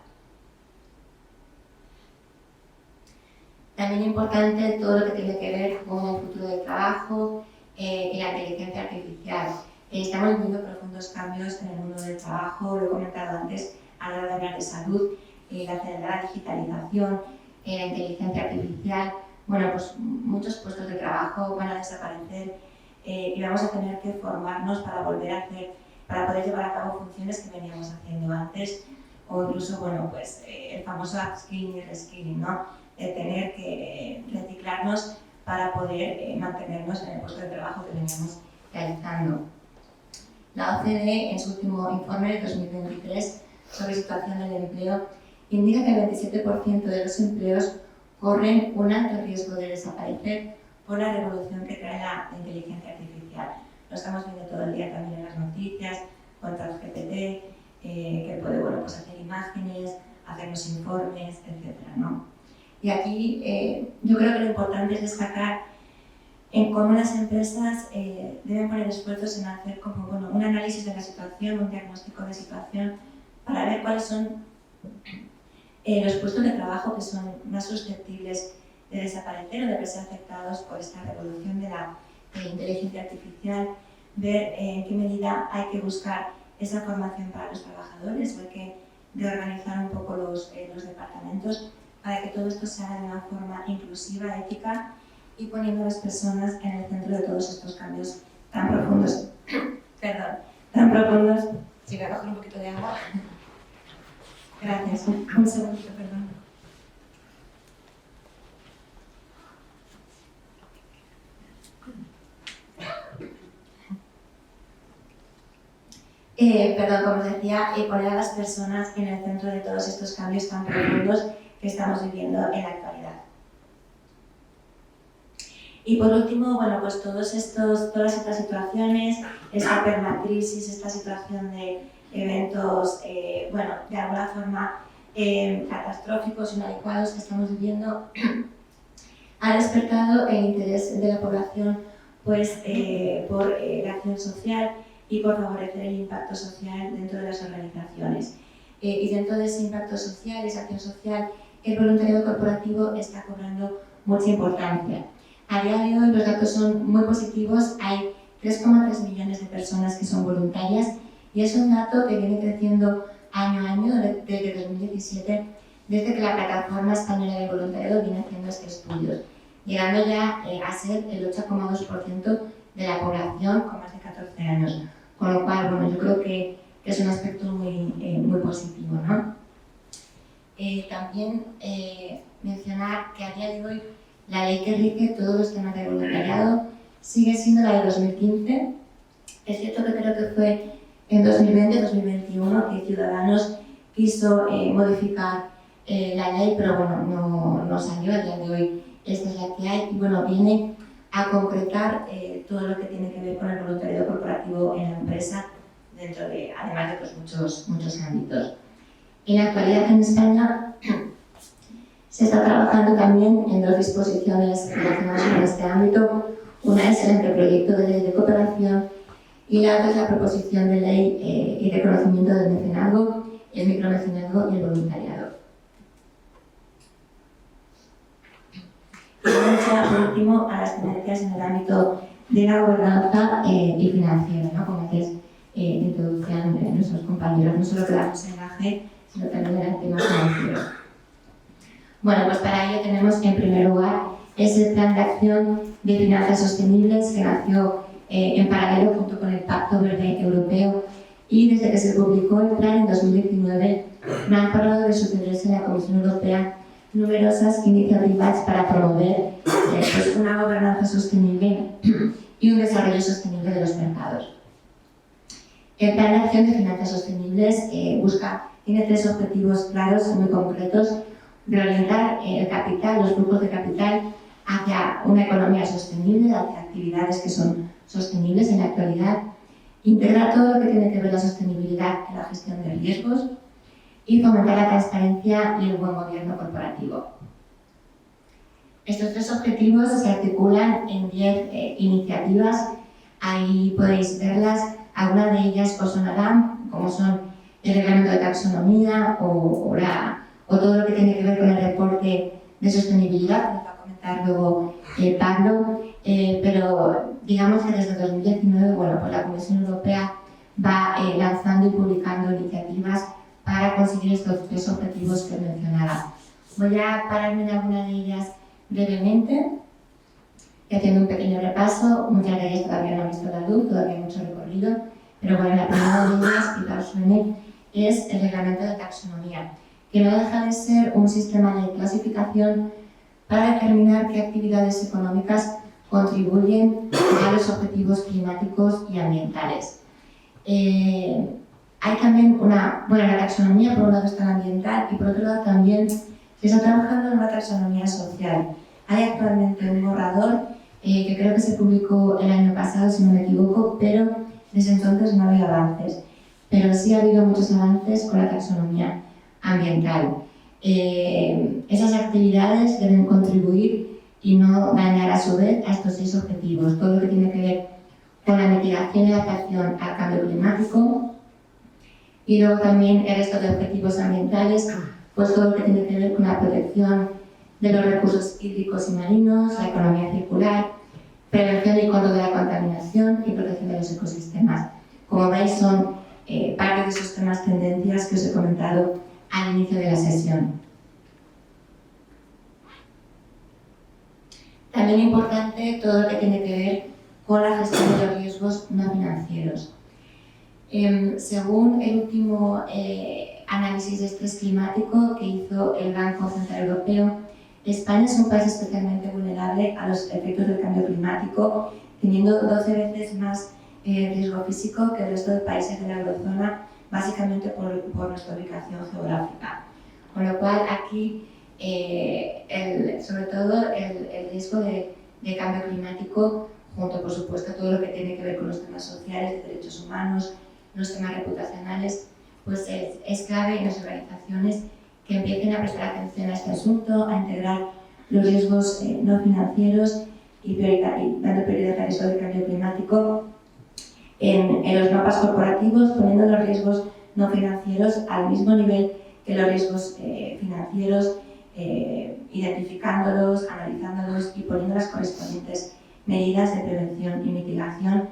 También importante todo lo que tiene que ver con el futuro del trabajo y la inteligencia artificial. Estamos viviendo profundos cambios en el mundo del trabajo, lo he comentado antes a la hora de hablar de salud, la acelerada digitalización, la inteligencia artificial. Bueno, pues muchos puestos de trabajo van a desaparecer y vamos a tener que formarnos para para poder llevar a cabo funciones que veníamos haciendo antes, o incluso, bueno, pues el famoso upskilling y reskilling, ¿no? De tener que reciclarnos para poder mantenernos en el puesto de trabajo que veníamos realizando. La OCDE, en su último informe de 2023 sobre situación del empleo, indica que el 27% de los empleos corren un alto riesgo de desaparecer por la revolución que trae la inteligencia artificial. Lo estamos viendo todo el día también en las noticias, con ChatGPT, que puede, bueno, pues hacer imágenes, hacernos informes, etc., ¿no? Y aquí yo creo que lo importante es destacar en cómo las empresas deben poner esfuerzos en hacer como, bueno, un análisis de la situación, un diagnóstico de situación, para ver cuáles son los puestos de trabajo que son más susceptibles de desaparecer o de verse afectados por esta revolución de la inteligencia artificial, ver en qué medida hay que buscar esa formación para los trabajadores o hay que reorganizar un poco los departamentos para que todo esto se haga de una forma inclusiva, ética y poniendo a las personas en el centro de todos estos cambios tan profundos. Perdón, tan profundos. Si voy a coger un poquito de agua. Gracias. Un segundito, perdón. Perdón, como os decía, poner a las personas en el centro de todos estos cambios tan profundos que estamos viviendo en la actualidad. Y por último, bueno, pues todas estas situaciones, esta permacrisis, esta situación de eventos, bueno, de alguna forma catastróficos, inadecuados que estamos viviendo, ha despertado el interés de la población pues, por la acción social y por favorecer el impacto social dentro de las organizaciones. Y dentro de ese impacto social, esa acción social, el voluntariado corporativo está cobrando mucha importancia. A día de hoy los datos son muy positivos, hay 3,3 millones de personas que son voluntarias y es un dato que viene creciendo año a año desde 2017, desde que la Plataforma Española de Voluntariado viene haciendo este estudio, llegando ya a ser el 8,2% de la población con más de 14 años. Con lo cual, bueno, yo creo que es un aspecto muy positivo, ¿no? También mencionar que a día de hoy la ley que rige todos los temas de voluntariado sigue siendo la de 2015. Es cierto que creo que fue en 2020-2021 que Ciudadanos quiso modificar la ley, pero bueno, no salió. A día de hoy esta es la que hay y bueno, viene a concretar todo lo que tiene que ver con el voluntariado corporativo en la empresa, además de otros muchos ámbitos. En la actualidad en España se está trabajando también en 2 disposiciones relacionadas con este ámbito. Una es el anteproyecto de ley de cooperación y la otra es la proposición de ley y reconocimiento del mecenazgo, el micromecenazgo y el voluntariado. Y vamos ya, por último, a las tendencias en el ámbito de la gobernanza y financiera, ¿no? Como antes introducían nuestros compañeros, no solo quedamos en la G, sino también en el tema financiero. Bueno, pues para ello tenemos en primer lugar ese plan de acción de finanzas sostenibles que nació en paralelo junto con el Pacto Verde Europeo y desde que se publicó el plan en 2019 me han parado de sucederse en la Comisión Europea numerosas iniciativas para promover pues una gobernanza sostenible y un desarrollo sostenible de los mercados. El plan de acción de finanzas sostenibles tiene 3 objetivos claros y muy concretos: reorientar el capital, los flujos de capital hacia una economía sostenible, hacia actividades que son sostenibles en la actualidad, integrar todo lo que tiene que ver la sostenibilidad en la gestión de riesgos y fomentar la transparencia y el buen gobierno corporativo. Estos 3 objetivos se articulan en 10 iniciativas, ahí podéis verlas. Algunas de ellas os sonarán, como son el reglamento de taxonomía o todo lo que tiene que ver con el reporte de sostenibilidad, que nos va a comentar luego Pablo, pero digamos que desde 2019 bueno, pues la Comisión Europea va lanzando y publicando iniciativas para conseguir estos 3 objetivos que mencionaba. Voy a pararme en alguna de ellas brevemente y haciendo un pequeño repaso. Muchas de ellas todavía no han visto la luz, todavía hay mucho recorrido, pero bueno, la primera de ellas, quizá os suene, es el reglamento de taxonomía, que no deja de ser un sistema de clasificación para determinar qué actividades económicas contribuyen a los objetivos climáticos y ambientales. Hay también la taxonomía, por un lado está la ambiental y por otro lado también se está trabajando en una taxonomía social. Hay actualmente un borrador que creo que se publicó el año pasado, si no me equivoco, pero desde entonces no ha habido avances. Pero sí ha habido muchos avances con la taxonomía ambiental. Esas actividades deben contribuir y no dañar a su vez a estos 6 objetivos. Todo lo que tiene que ver con la mitigación y adaptación al cambio climático y luego también el resto de objetivos ambientales, pues todo lo que tiene que ver con la protección de los recursos hídricos y marinos, la economía circular, prevención y control de la contaminación y protección de los ecosistemas. Como veis, son parte de esos temas tendencias que os he comentado al inicio de la sesión. También importante todo lo que tiene que ver con la gestión de los riesgos no financieros. Según el último análisis de estrés climático que hizo el Banco Central Europeo, España es un país especialmente vulnerable a los efectos del cambio climático, teniendo 12 veces más riesgo físico que el resto de países de la eurozona, básicamente por nuestra ubicación geográfica. Con lo cual, aquí, sobre todo, el riesgo de cambio climático, junto, por supuesto, a todo lo que tiene que ver con los temas sociales, de derechos humanos, los temas reputacionales, pues es clave en las organizaciones que empiecen a prestar atención a este asunto, a integrar los riesgos no financieros y dando prioridad al riesgo de cambio climático en los mapas corporativos, poniendo los riesgos no financieros al mismo nivel que los riesgos financieros, identificándolos, analizándolos y poniendo las correspondientes medidas de prevención y mitigación,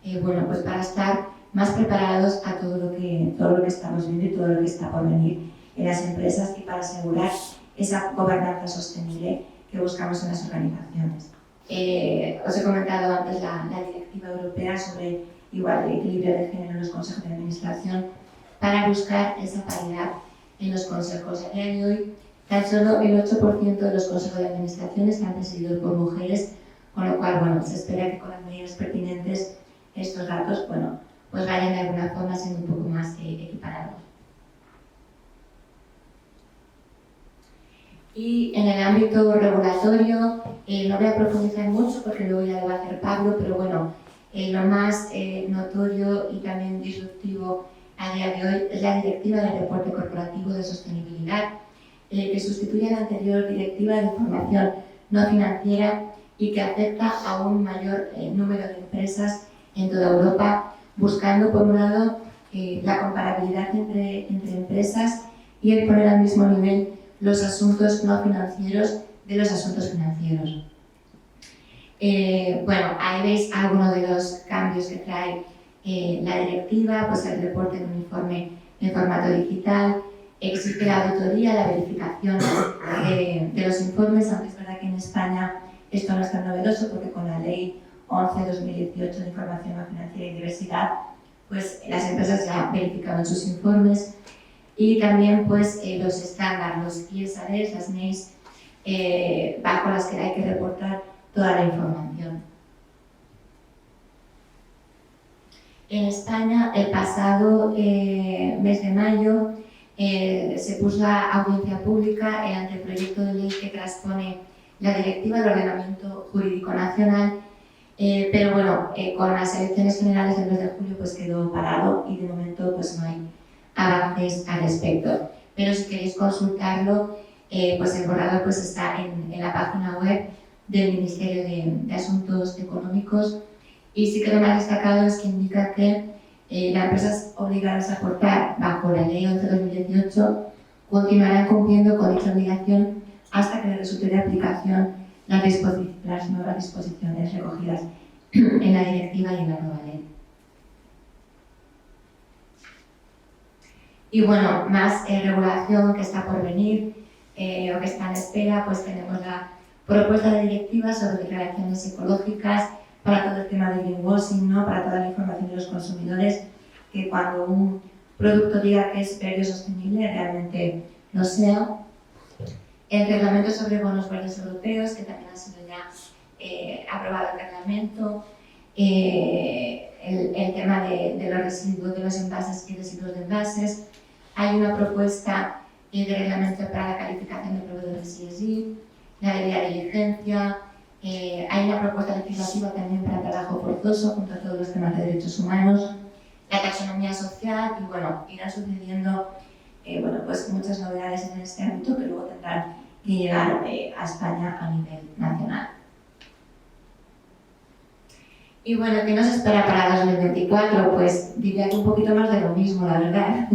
pues para estar más preparados a todo lo que estamos viendo y todo lo que está por venir en las empresas y para asegurar esa gobernanza sostenible que buscamos en las organizaciones. Os he comentado antes la Directiva Europea sobre igualdad y equilibrio de género en los consejos de administración para buscar esa paridad en los consejos. A día de hoy, tan solo el 8% de los consejos de administración están presididos por mujeres, con lo cual, se espera que con las medidas pertinentes estos datos, pues vayan de alguna forma siendo un poco más equiparados. Y en el ámbito regulatorio, no voy a profundizar mucho porque luego ya lo va a hacer Pablo, pero lo más notorio y también disruptivo a día de hoy es la Directiva del Reporte Corporativo de Sostenibilidad, que sustituye a la anterior Directiva de Información no financiera y que afecta a un mayor número de empresas en toda Europa, buscando, por un lado, la comparabilidad entre empresas y el poner al mismo nivel los asuntos no financieros de los asuntos financieros. Ahí veis algunos de los cambios que trae la directiva, pues el reporte en un informe en formato digital, existe la auditoría, la verificación de los informes, aunque es verdad que en España esto no es tan novedoso porque con la Ley 11/2018 de Información no Financiera y Diversidad, pues las empresas ya verificaban sus informes y también pues los estándares, los ISRs, las NEIs, bajo las que hay que reportar toda la información. En España, el pasado mes de mayo, se puso a audiencia pública el anteproyecto de ley que transpone la Directiva del Ordenamiento Jurídico Nacional, pero con las elecciones generales del mes de julio pues quedó parado y de momento pues no hay avances al respecto. Pero si queréis consultarlo, pues el borrador pues está en la página web del Ministerio de Asuntos Económicos y sí que lo más destacado es que indica que las empresas obligadas a aportar bajo la Ley 11/2018 continuarán cumpliendo con dicha obligación hasta que les resulte de aplicación las nuevas disposiciones recogidas en la directiva y en la nueva ley. Y bueno, más regulación que está por venir o que está en espera, pues tenemos la propuesta de directiva sobre declaraciones ecológicas para todo el tema del greenwashing, ¿no? Para toda la información de los consumidores, que cuando un producto diga que es verde o sostenible, realmente lo sea. El reglamento sobre bonos verdes europeos, que también ha sido ya aprobado el reglamento. El tema de los residuos de los envases y residuos de envases. Hay una propuesta de reglamento para la calificación de proveedores ESG, la debida diligencia. Hay una propuesta legislativa también para el trabajo forzoso, junto a todos los temas de derechos humanos, la taxonomía social y bueno, irán sucediendo pues muchas novedades en este ámbito que luego tendrán que llegar a España a nivel nacional. Y bueno, ¿qué nos espera para 2024? Pues diría que un poquito más de lo mismo, la verdad.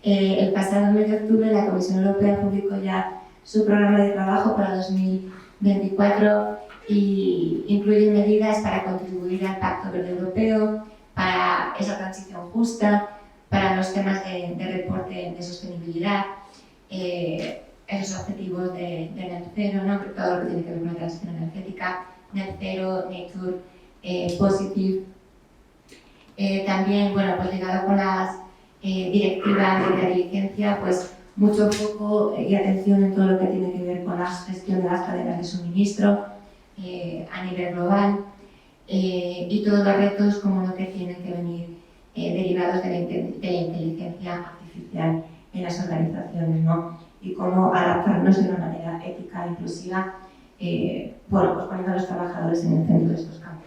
El pasado mes de octubre la Comisión Europea publicó ya su programa de trabajo para 2024 y incluye medidas para contribuir al Pacto Verde Europeo, para esa transición justa, para los temas de reporte de sostenibilidad, esos objetivos de net cero, ¿no? Todo lo que tiene que ver con la transición energética, net cero, nature, positive. También, bueno, pues ligado con las directivas de la diligencia, pues mucho foco y atención en todo lo que tiene que ver con la gestión de las cadenas de suministro a nivel global y todos los retos como lo que tienen que venir derivados de la inteligencia artificial en las organizaciones, ¿no? Y cómo adaptarnos de una manera ética e inclusiva, bueno, pues poniendo a los trabajadores en el centro de estos cambios.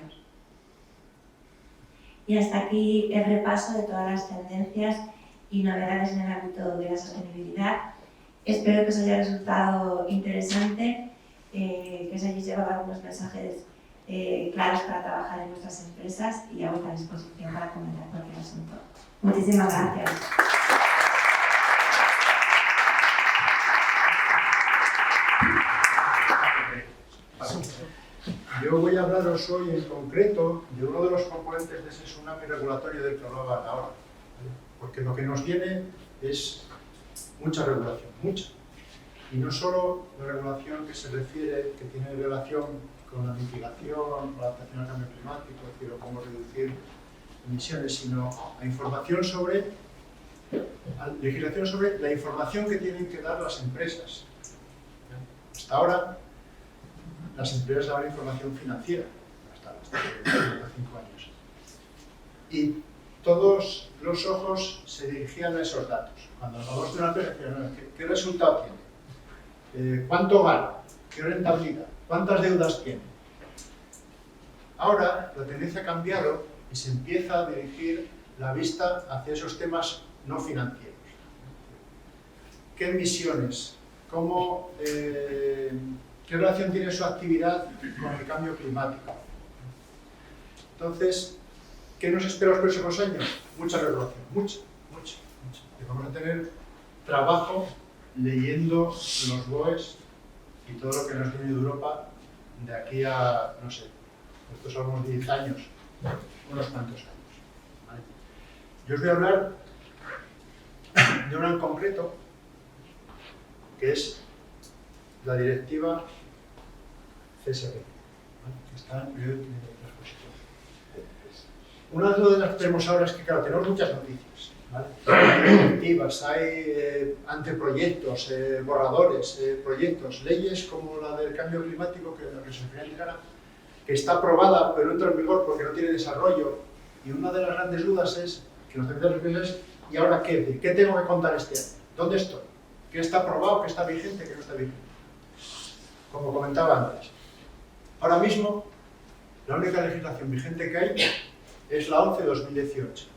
Y hasta aquí el repaso de todas las tendencias y novedades en el ámbito de la sostenibilidad. Espero que os haya resultado interesante, que os hayáis llevado algunos mensajes claros para trabajar en vuestras empresas y a vuestra disposición para comentar cualquier asunto. Muchísimas gracias. Yo voy a hablaros hoy en concreto de uno de los componentes de ese tsunami regulatorio del que hablaban ahora, porque lo que nos viene es mucha regulación, mucha. Y no solo la regulación que se refiere, que tiene relación con la mitigación, la adaptación al cambio climático, es decir, cómo reducir emisiones, sino la información sobre, legislación sobre la información que tienen que dar las empresas. Hasta ahora, las empresas daban información financiera, hasta 5 años. Y todos los ojos se dirigían a esos datos. Cuando hablamos de una empresa, ¿qué resultado tiene? ¿Cuánto gana? ¿Qué rentabilidad? ¿Cuántas deudas tiene? Ahora la tendencia ha cambiado y se empieza a dirigir la vista hacia esos temas no financieros. ¿Qué emisiones? ¿Cómo, ¿qué relación tiene su actividad con el cambio climático? Entonces, ¿qué nos espera los próximos años? Mucha regulación, mucha. Y vamos a tener trabajo leyendo los BOEs y todo lo que nos viene de Europa de aquí a, no sé, estos son unos 10 años, unos cuantos años. ¿Vale? Yo os voy a hablar de una en concreto, que es la directiva CSR, ¿vale? Que está en periodo de transposición. Una de las que tenemos ahora es que, claro, tenemos muchas noticias, ¿vale? Hay directivas, hay anteproyectos, borradores, proyectos, leyes como la del cambio climático, que la que se refiere, que está aprobada pero no entra en vigor porque no tiene desarrollo. Y una de las grandes dudas es que nos tenemos que ver es ¿y ahora qué? ¿Qué tengo que contar este año? ¿Dónde estoy? ¿Qué está aprobado? ¿Qué está vigente? ¿Qué no está vigente? Como comentaba antes. Ahora mismo, la única legislación vigente que hay es la 11/2018,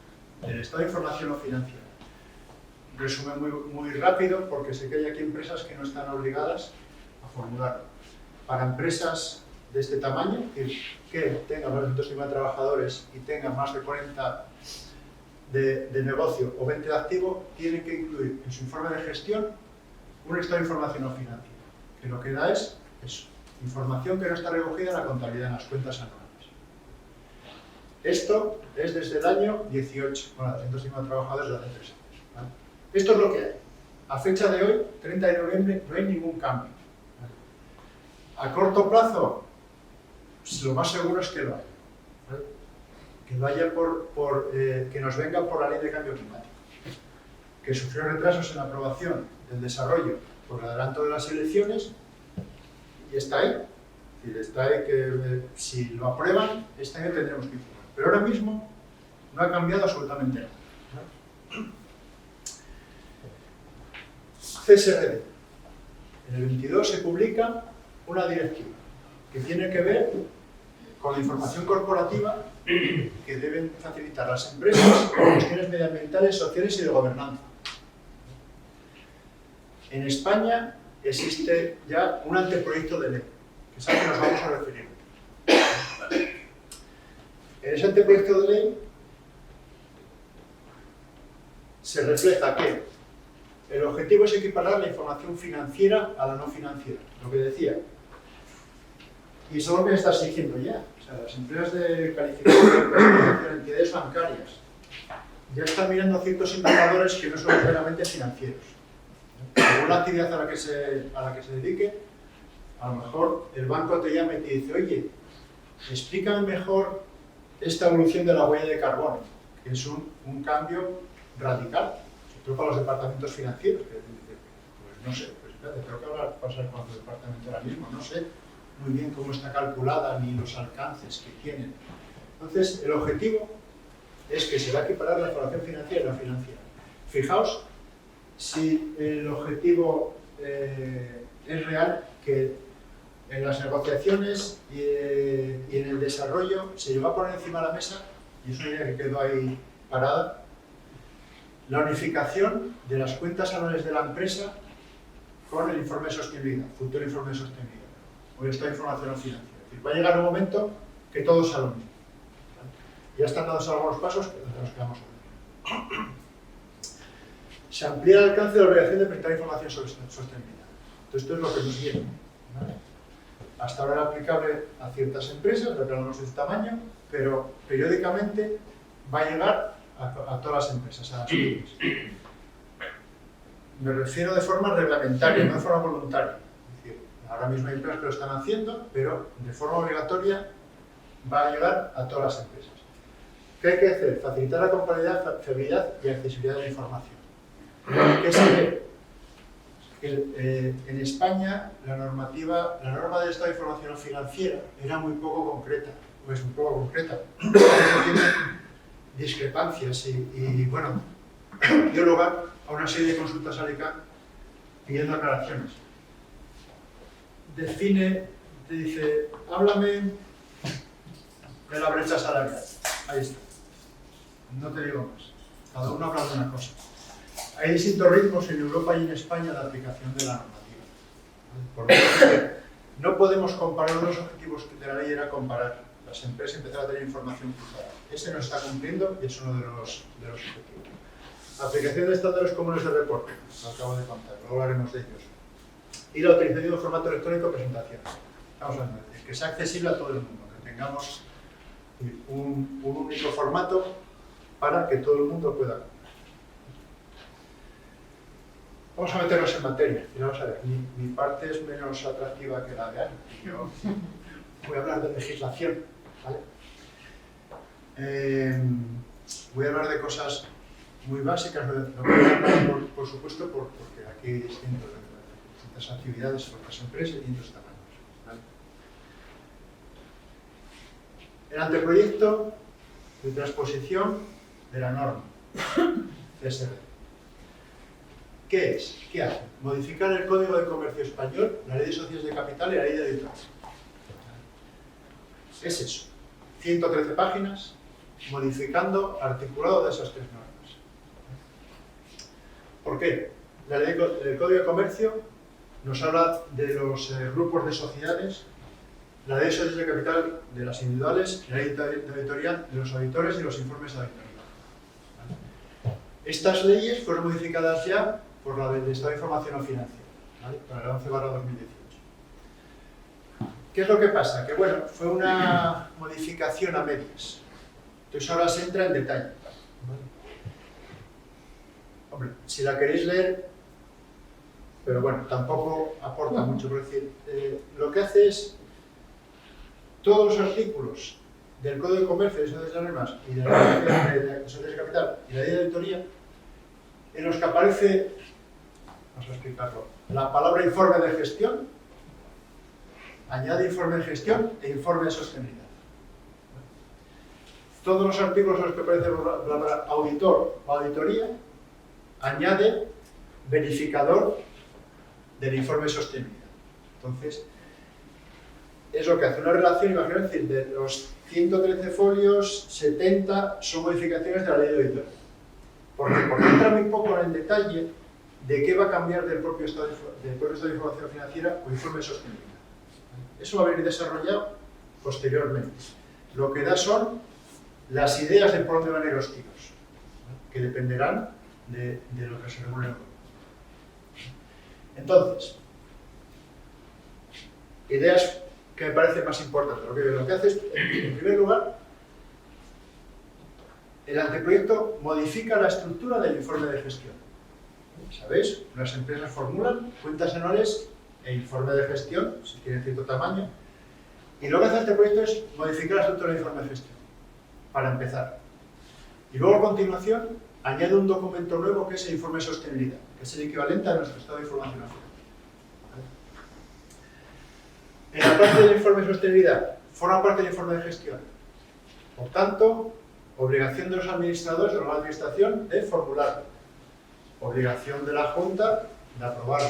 del Estado de Información No Financiera. Resumen muy rápido, porque sé que hay aquí empresas que no están obligadas a formularlo. Para empresas de este tamaño, que tengan más de 250 trabajadores y tengan más de 40 de negocio o venta de activo tiene que incluir en su informe de gestión un estado de información no financiera, que lo que da es eso, información que no está recogida en la contabilidad, en las cuentas anuales. Esto es desde el año 18, bueno, la 250 trabajadores de hace 3 años. ¿Vale? Esto es lo que hay. A fecha de hoy, 30 de noviembre, no hay ningún cambio. ¿Vale? A corto plazo, pues lo más seguro es que lo haya. ¿Vale? Que lo haya que nos venga por la ley de cambio climático. Que sufrió retrasos en la aprobación del desarrollo por el adelanto de las elecciones y está ahí. Es decir, está ahí que si lo aprueban, este año tendremos que informar. Pero ahora mismo no ha cambiado absolutamente nada. CSRD. En el 22 se publica una directiva que tiene que ver con la información corporativa que deben facilitar las empresas en cuestiones medioambientales, sociales y de gobernanza. En España existe ya un anteproyecto de ley, que es al que nos vamos a referir. En ese anteproyecto de ley se refleja que el objetivo es equiparar la información financiera a la no financiera, lo que decía. Y eso es lo que está exigiendo ya. O sea, las empresas de calificación de entidades bancarias ya están mirando ciertos indicadores que no son meramente financieros. Según la actividad a la que se dedique, a lo mejor el banco te llama y te dice, oye, explícame mejor esta evolución de la huella de carbono, que es un cambio radical, sobre todo para los departamentos financieros, que pues no sé, pues espérate, tengo que pasar con el departamento ahora mismo, no sé muy bien cómo está calculada ni los alcances que tienen. Entonces, el objetivo es que se va a equiparar la información financiera y la financiera. Fijaos si el objetivo es real, que en las negociaciones y en el desarrollo se llegó a poner encima de la mesa, y es una idea que quedó ahí parada, la unificación de las cuentas anuales de la empresa con el informe de sostenibilidad, futuro informe de sostenibilidad, o esta información financiera. Es decir, va a llegar un momento que todo sea lo mismo. Ya están dados algunos pasos que nos quedamos a ver. Se amplía el alcance de la obligación de presentar información sobre sostenibilidad. Entonces, esto es lo que nos viene. ¿Vale? Hasta ahora era aplicable a ciertas empresas, lo que hablamos de este tamaño, pero periódicamente va a llegar a todas las empresas, a las pymes. Me refiero de forma reglamentaria, no de forma voluntaria. Es decir, ahora mismo hay empresas que lo están haciendo, pero de forma obligatoria va a llegar a todas las empresas. ¿Qué hay que hacer? Facilitar la comparabilidad, fiabilidad y accesibilidad de la información. ¿Qué se ve? En España la norma del estado de información financiera era muy poco concreta, o es muy poco concreta. Tiene discrepancias y bueno, dio lugar a una serie de consultas al ICANN pidiendo aclaraciones. Define, te dice, háblame de la brecha salarial. Ahí está. No te digo más. Cada uno habla de una cosa. Hay distintos ritmos en Europa y en España de aplicación de la normativa. Por lo tanto, no podemos comparar, uno de los objetivos de la ley era comparar las empresas y empezar a tener información cruzada. Ese no está cumpliendo y es uno de los objetivos. Aplicación de estándares comunes de reporte, lo acabo de contar, luego hablaremos de ellos. Y la utilización de un formato electrónico de presentación. Estamos hablando de que sea accesible a todo el mundo, que tengamos un único formato para que todo el mundo pueda comprar. Vamos a meternos en materia. Y vamos a ver, mi parte es menos atractiva que la de Ana. Yo voy a hablar de legislación, ¿vale? Voy a hablar de cosas muy básicas, lo voy a hablar, por supuesto, porque aquí hay distintas actividades por las empresas y distintos tamaños, ¿vale? El anteproyecto de transposición de la norma CSRD. ¿Qué es? ¿Qué hace? Modificar el Código de Comercio Español, la Ley de Sociedades de Capital y la Ley de Auditoría. Es eso. 113 páginas, modificando articulado de esas 3 normas. ¿Por qué? La ley del Código de Comercio nos habla de los grupos de sociedades, la Ley de Sociedades de Capital de las individuales, la Ley de Auditoría de los auditores y los informes de auditoría. ¿Vale? Estas leyes fueron modificadas ya por la del Estado de Información no Financiera, ¿vale? Para el 11/2018. ¿Qué es lo que pasa? Que bueno, fue una modificación a medias. Entonces ahora se entra en detalle, ¿vale? Hombre, si la queréis leer, pero bueno, tampoco aporta mucho, por decir, lo que hace es todos los artículos del Código de Comercio, de Sociedades Anónimas y de la Ley de Sociedades de Capital y la Ley de Auditoría, en los que aparece, vamos a explicarlo, la palabra informe de gestión, añade informe de gestión e informe de sostenibilidad. Todos los artículos en los que aparece la palabra auditor o auditoría, añade verificador del informe de sostenibilidad. Entonces, es lo que hace una relación, imagínate, decir, de los 113 folios, 70 son modificaciones de la ley de auditoría. ¿Por qué? Porque entra muy poco en el detalle de qué va a cambiar del propio estado de información financiera o informe de sostenibilidad. Eso va a venir desarrollado posteriormente. Lo que da son las ideas de por dónde van a ir los tiros, que dependerán de lo que se regule en el código. Entonces, ideas que me parecen más importantes. Lo que hace es, en primer lugar, el anteproyecto modifica la estructura del informe de gestión. ¿Sabéis? Las empresas formulan cuentas anuales e informe de gestión, si tienen cierto tamaño, y lo que hace el anteproyecto es modificar la estructura del informe de gestión, para empezar. Y luego, a continuación, añade un documento nuevo que es el informe de sostenibilidad, que es el equivalente a nuestro estado de información financiera. En la parte del informe de sostenibilidad, forma parte del informe de gestión. Por tanto, obligación de los administradores o la administración de formularlo. Obligación de la Junta de aprobarlo.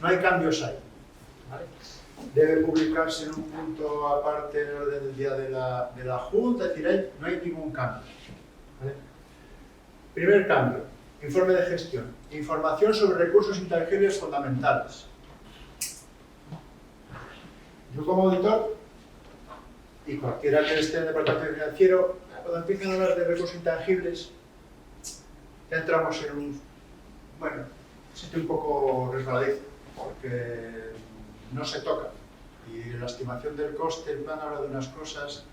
No hay cambios ahí, ¿vale? Debe publicarse en un punto aparte en el orden del día de la Junta, es decir, ahí no hay ningún cambio, ¿vale? Primer cambio, informe de gestión. Información sobre recursos intangibles fundamentales. Yo como auditor, y cualquiera que esté en el departamento financiero, cuando empiezan a hablar de recursos intangibles, ya entramos en un sitio un poco resbaladizo, porque no se toca. Y la estimación del coste, el plan habla de unas cosas,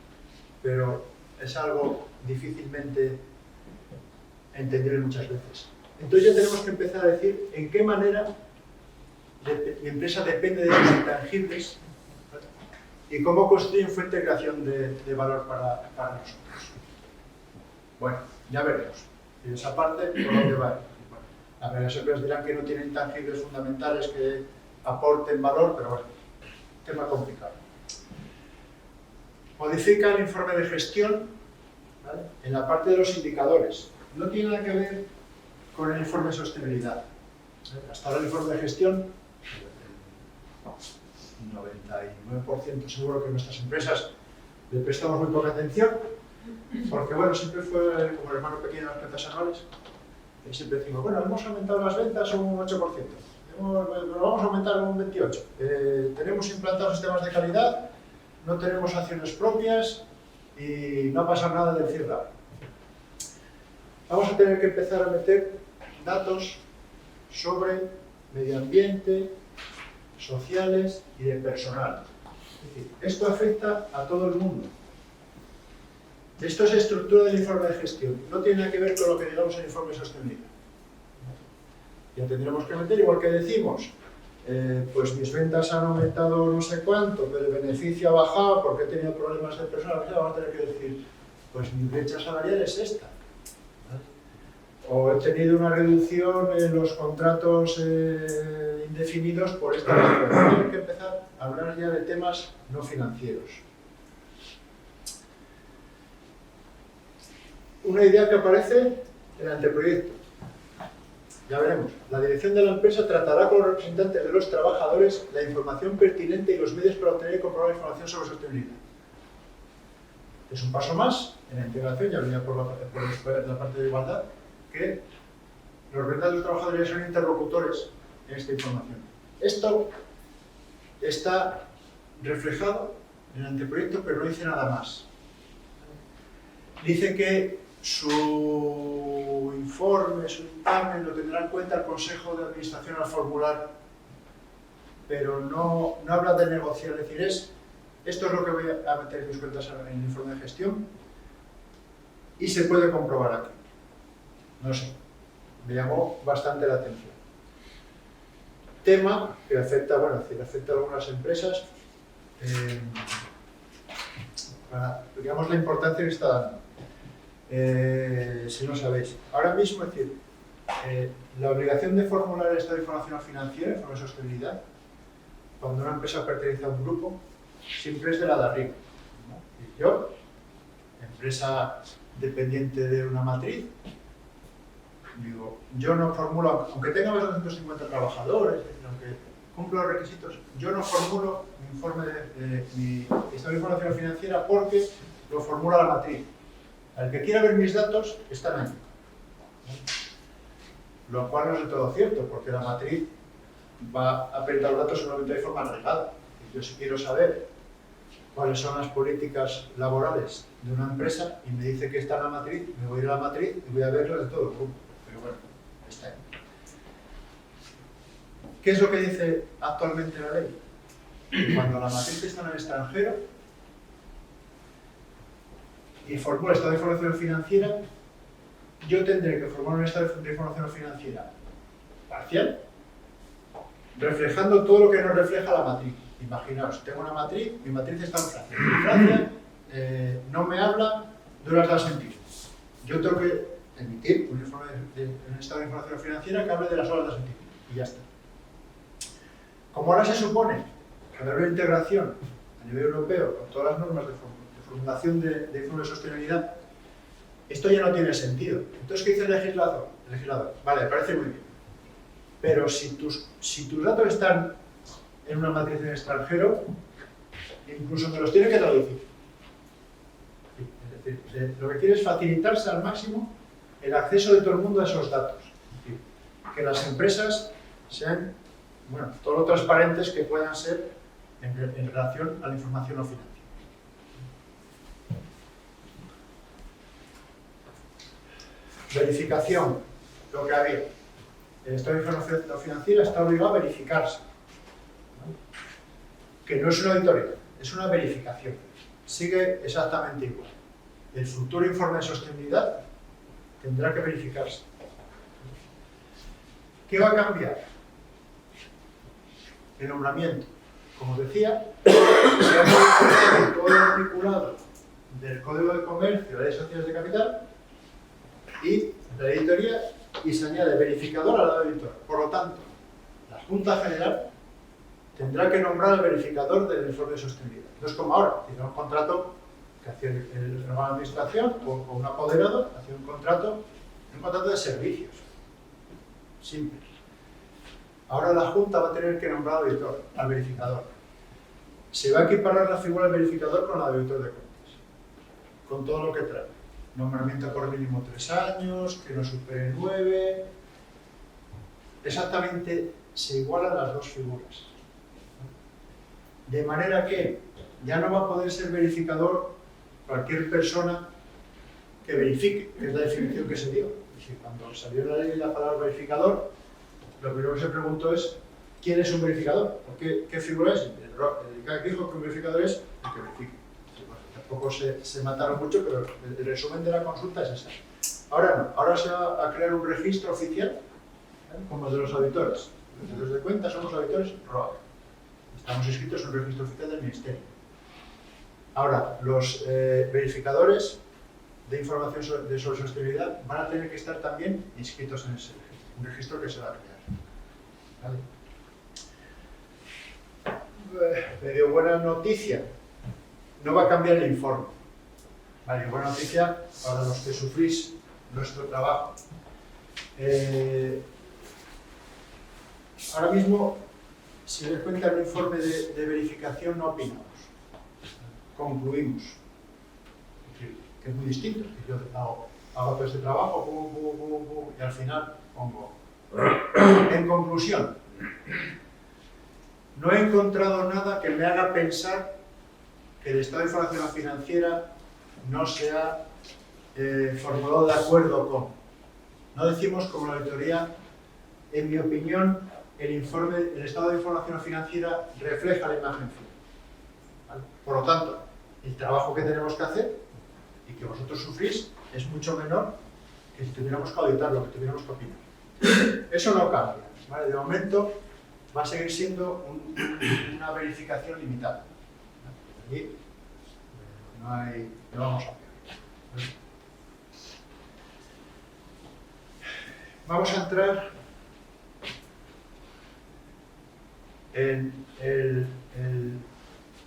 pero es algo difícilmente entendible muchas veces. Entonces ya tenemos que empezar a decir en qué manera mi empresa depende de esos intangibles, ¿vale? Y cómo construyen fuente de creación de valor para nosotros. Bueno, ya veremos. Y esa parte, ¿por dónde va? A ver, las empresas dirán que no tienen intangibles fundamentales que aporten valor, pero bueno, tema complicado. Modifica el informe de gestión, ¿vale? En la parte de los indicadores. No tiene nada que ver con el informe de sostenibilidad. Hasta ahora el informe de gestión, el 99% seguro que nuestras empresas le prestamos muy poca atención, porque bueno, siempre fue como el hermano pequeño de las cuentas anuales. Y siempre decimos, bueno, hemos aumentado las ventas un 8%, lo vamos a aumentar un 28%. Tenemos implantados sistemas de calidad, no tenemos acciones propias y no ha pasado nada del cierre. Vamos a tener que empezar a meter datos sobre medio ambiente, sociales y de personal. Es decir, esto afecta a todo el mundo. Esto es estructura del informe de gestión. No tiene nada que ver con lo que digamos en el informe de sostenibilidad. Ya tendremos que meter, igual que decimos, pues mis ventas han aumentado no sé cuánto, pero el beneficio ha bajado porque he tenido problemas de personal. Vamos a tener que decir, pues mi brecha salarial es esta. O he tenido una reducción en los contratos indefinidos por esta razón. Tenemos que empezar a hablar ya de temas no financieros. Una idea que aparece en el anteproyecto. Ya veremos. La dirección de la empresa tratará con los representantes de los trabajadores la información pertinente y los medios para obtener y comprobar la información sobre sostenibilidad. Es un paso más en la integración, ya venía por la parte de igualdad, que los representantes de los trabajadores son interlocutores en esta información. Esto está reflejado en el anteproyecto, pero no dice nada más. Dice que su informe, su dictamen, lo tendrá en cuenta el Consejo de Administración al formular, pero no habla de negociar, es decir, esto es lo que voy a meter en mis cuentas en el informe de gestión y se puede comprobar aquí. No sé, me llamó bastante la atención. Tema que afecta, bueno, es decir, afecta a algunas empresas, digamos la importancia que está dando. Si no sabéis, ahora mismo, es decir, la obligación de formular el estado de información financiera, informe de sostenibilidad, cuando una empresa pertenece a un grupo, siempre es de la de arriba, ¿no? Y yo, empresa dependiente de una matriz, digo, yo no formulo, aunque tenga más de 250 trabajadores, aunque cumpla los requisitos, yo no formulo mi informe mi estado de información financiera porque lo formula la matriz. Al que quiera ver mis datos, están ahí. Lo cual no es de todo cierto, porque la matriz va a pedir los datos solamente de forma agregada. Yo si quiero saber cuáles son las políticas laborales de una empresa y me dice que está en la matriz, me voy a ir a la matriz y voy a verlas de todo el grupo. Pero bueno, está ahí. ¿Qué es lo que dice actualmente la ley? Que cuando la matriz está en el extranjero y formula estado de información financiera, yo tendré que formar un estado de información financiera parcial, reflejando todo lo que nos refleja la matriz. Imaginaos, tengo una matriz, mi matriz está en Francia. En Francia no me habla de unas horas de sentir. Yo tengo que emitir un informe un estado de información financiera que hable de las horas de sentir. Y ya está. Como ahora se supone que habrá una integración a nivel europeo con todas las normas de formulación de informe de sostenibilidad, esto ya no tiene sentido. Entonces, ¿qué dice el legislador? El legislador, vale, me parece muy bien. Pero si tus datos están en una matriz en el extranjero, incluso me los tiene que traducir. Es decir, lo que quiere es facilitarse al máximo el acceso de todo el mundo a esos datos. Es decir, que las empresas sean, bueno, todo lo transparentes que puedan ser en relación a la información no financiera. Verificación, lo que había. El estado de información no financiera está obligado a verificarse, ¿no? Que no es una auditoría, es una verificación. Sigue exactamente igual. El futuro informe de sostenibilidad tendrá que verificarse. ¿Qué va a cambiar? El nombramiento. Como decía, se ha modificado todo el articulado del Código de Comercio, Ley de Sociedades de Capital y la auditoría, y se añade verificador al lado del editor. Por lo tanto, la Junta General tendrá que nombrar al verificador del informe de sostenibilidad. No es como ahora, tiene un contrato que hacía el órgano de administración o un apoderado, hacía un contrato de servicios. Simple. Ahora la Junta va a tener que nombrar al editor, al verificador. Se va a equiparar la figura del verificador con la del auditor de cuentas, con todo lo que trae. Nombramiento por mínimo 3 años, que no supere 9. Exactamente se igualan las dos figuras. De manera que ya no va a poder ser verificador cualquier persona que verifique, que es la definición que se dio. Es decir, cuando salió la ley la palabra verificador, lo primero que se preguntó es ¿quién es un verificador? ¿Qué figura es? El que dijo que un verificador es el que verifica. Tampoco se mataron mucho, pero el resumen de la consulta es esa. Ahora no, ahora se va a crear un registro oficial, como el de los auditores. Los auditores de cuentas somos auditores ROA. Estamos inscritos en un registro oficial del Ministerio. Ahora, los verificadores de información sobre sostenibilidad van a tener que estar también inscritos en ese registro, un registro que se va a crear. ¿Vale? Medio buena noticia. No va a cambiar el informe. Vale, buena noticia para los que sufrís nuestro trabajo. Ahora mismo, si les cuenta el informe de verificación, no opinamos. Concluimos. Que es muy distinto. Yo hago todo este trabajo, y al final pongo. En conclusión, no he encontrado nada que me haga pensar que el estado de información financiera no sea formulado de acuerdo con. No decimos como la auditoría, en mi opinión, el estado de información financiera refleja la imagen final. ¿Vale? Por lo tanto, el trabajo que tenemos que hacer y que vosotros sufrís es mucho menor que si tuviéramos que auditarlo, que tuviéramos que opinar. Eso no cambia. ¿Vale? De momento va a seguir siendo una verificación limitada. Allí no vamos a hacer. Vamos a entrar en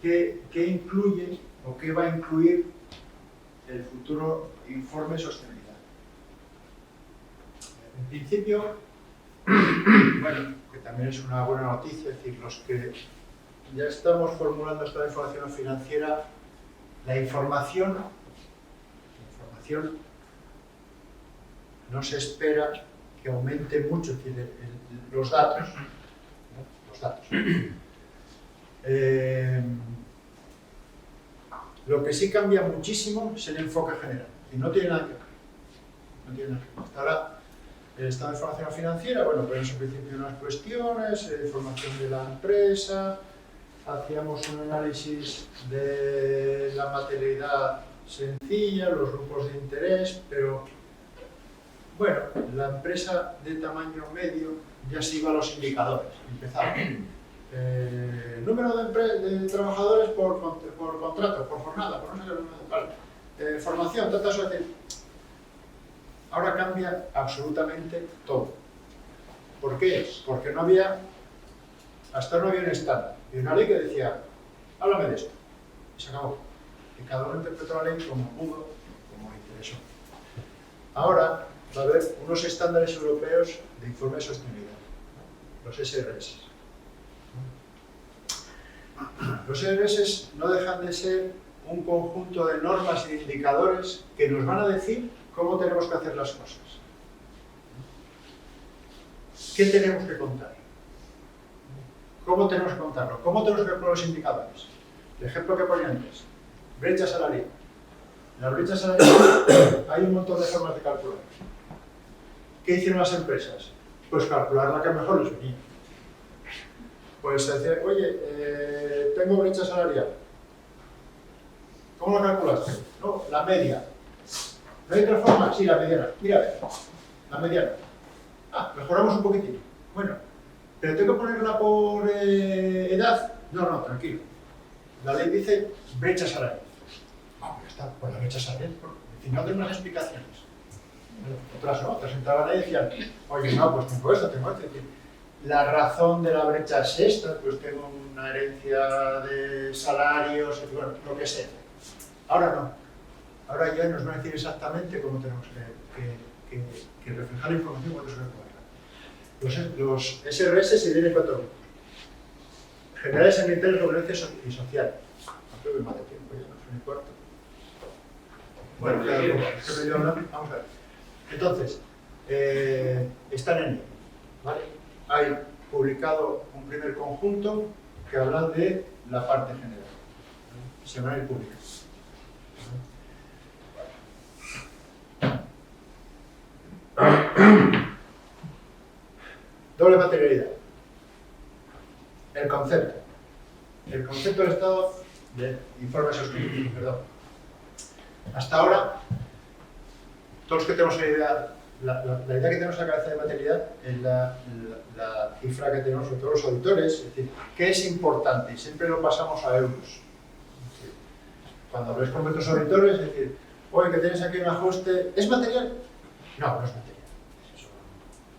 qué incluye o qué va a incluir el futuro informe de sostenibilidad. En principio, bueno, que también es una buena noticia, es decir, los que ya estamos formulando esta información financiera, la información no se espera que aumente mucho, es decir, los datos. ¿No? Los datos. Lo que sí cambia muchísimo es el enfoque general, y no tiene nada que ver. No tiene nada que ver. Hasta ahora, el estado de información financiera, bueno, ponemos en principio unas cuestiones, información de la empresa, hacíamos un análisis de la materialidad sencilla, los grupos de interés, pero bueno, la empresa de tamaño medio ya se iba a los indicadores, empezaba. Número de trabajadores por contrato, por jornada, por no sé qué, vale. Formación, tantas veces. Ahora cambia absolutamente todo. ¿Por qué? Porque no había, hasta ahora no había un estándar. Y una ley que decía, háblame de esto. Y se acabó. Y cada uno interpretó la ley como pudo, como le interesó. Ahora va a haber unos estándares europeos de informe de sostenibilidad, los SRS. Los SRS no dejan de ser un conjunto de normas y de indicadores que nos van a decir cómo tenemos que hacer las cosas. ¿Qué tenemos que contar? ¿Cómo tenemos que contarlo? ¿Cómo tenemos que poner los indicadores? El ejemplo que ponía antes, brecha salarial. En la brecha salarial hay un montón de formas de calcular. ¿Qué hicieron las empresas? Pues calcular la que mejor les venía. Pues decir, oye, tengo brecha salarial. ¿Cómo lo calculaste? No, la media. ¿No hay otra forma? Sí, la mediana. Mira, a ver, la mediana. Ah, mejoramos un poquitín. Bueno, ¿pero tengo que ponerla por edad? No, no, tranquilo. La ley dice brecha salarial. Ah, ya está, pues la brecha salarial. Al final de unas explicaciones. Otras no, otras entraban ahí y decían, oye, no, pues tengo esto, tengo esto. La razón de la brecha es esta, pues tengo una herencia de salarios, bueno, lo que sea. Ahora no. Ahora ya nos van a decir exactamente cómo tenemos que reflejar la información cuando se recuerda. Los SRS se dividen en 4 grupos. Generales, ambientales, regulares y sociales. No creo que más de tiempo, ya no soy mi cuarto. Bueno, claro, vamos a ver. Entonces, están en ello, ¿vale? Hay publicado un primer conjunto que habla de la parte general. Se van a ir publicando. Doble materialidad. El concepto del estado de informe sostenible, perdón. Hasta ahora, todos los que tenemos la idea que tenemos en la cabeza de materialidad es la cifra que tenemos sobre todos los auditores, es decir, ¿qué es importante? Y siempre lo pasamos a euros. Cuando habléis con vuestros auditores, es decir, oye, que tienes aquí un ajuste, ¿es material? No, no es material. Eso,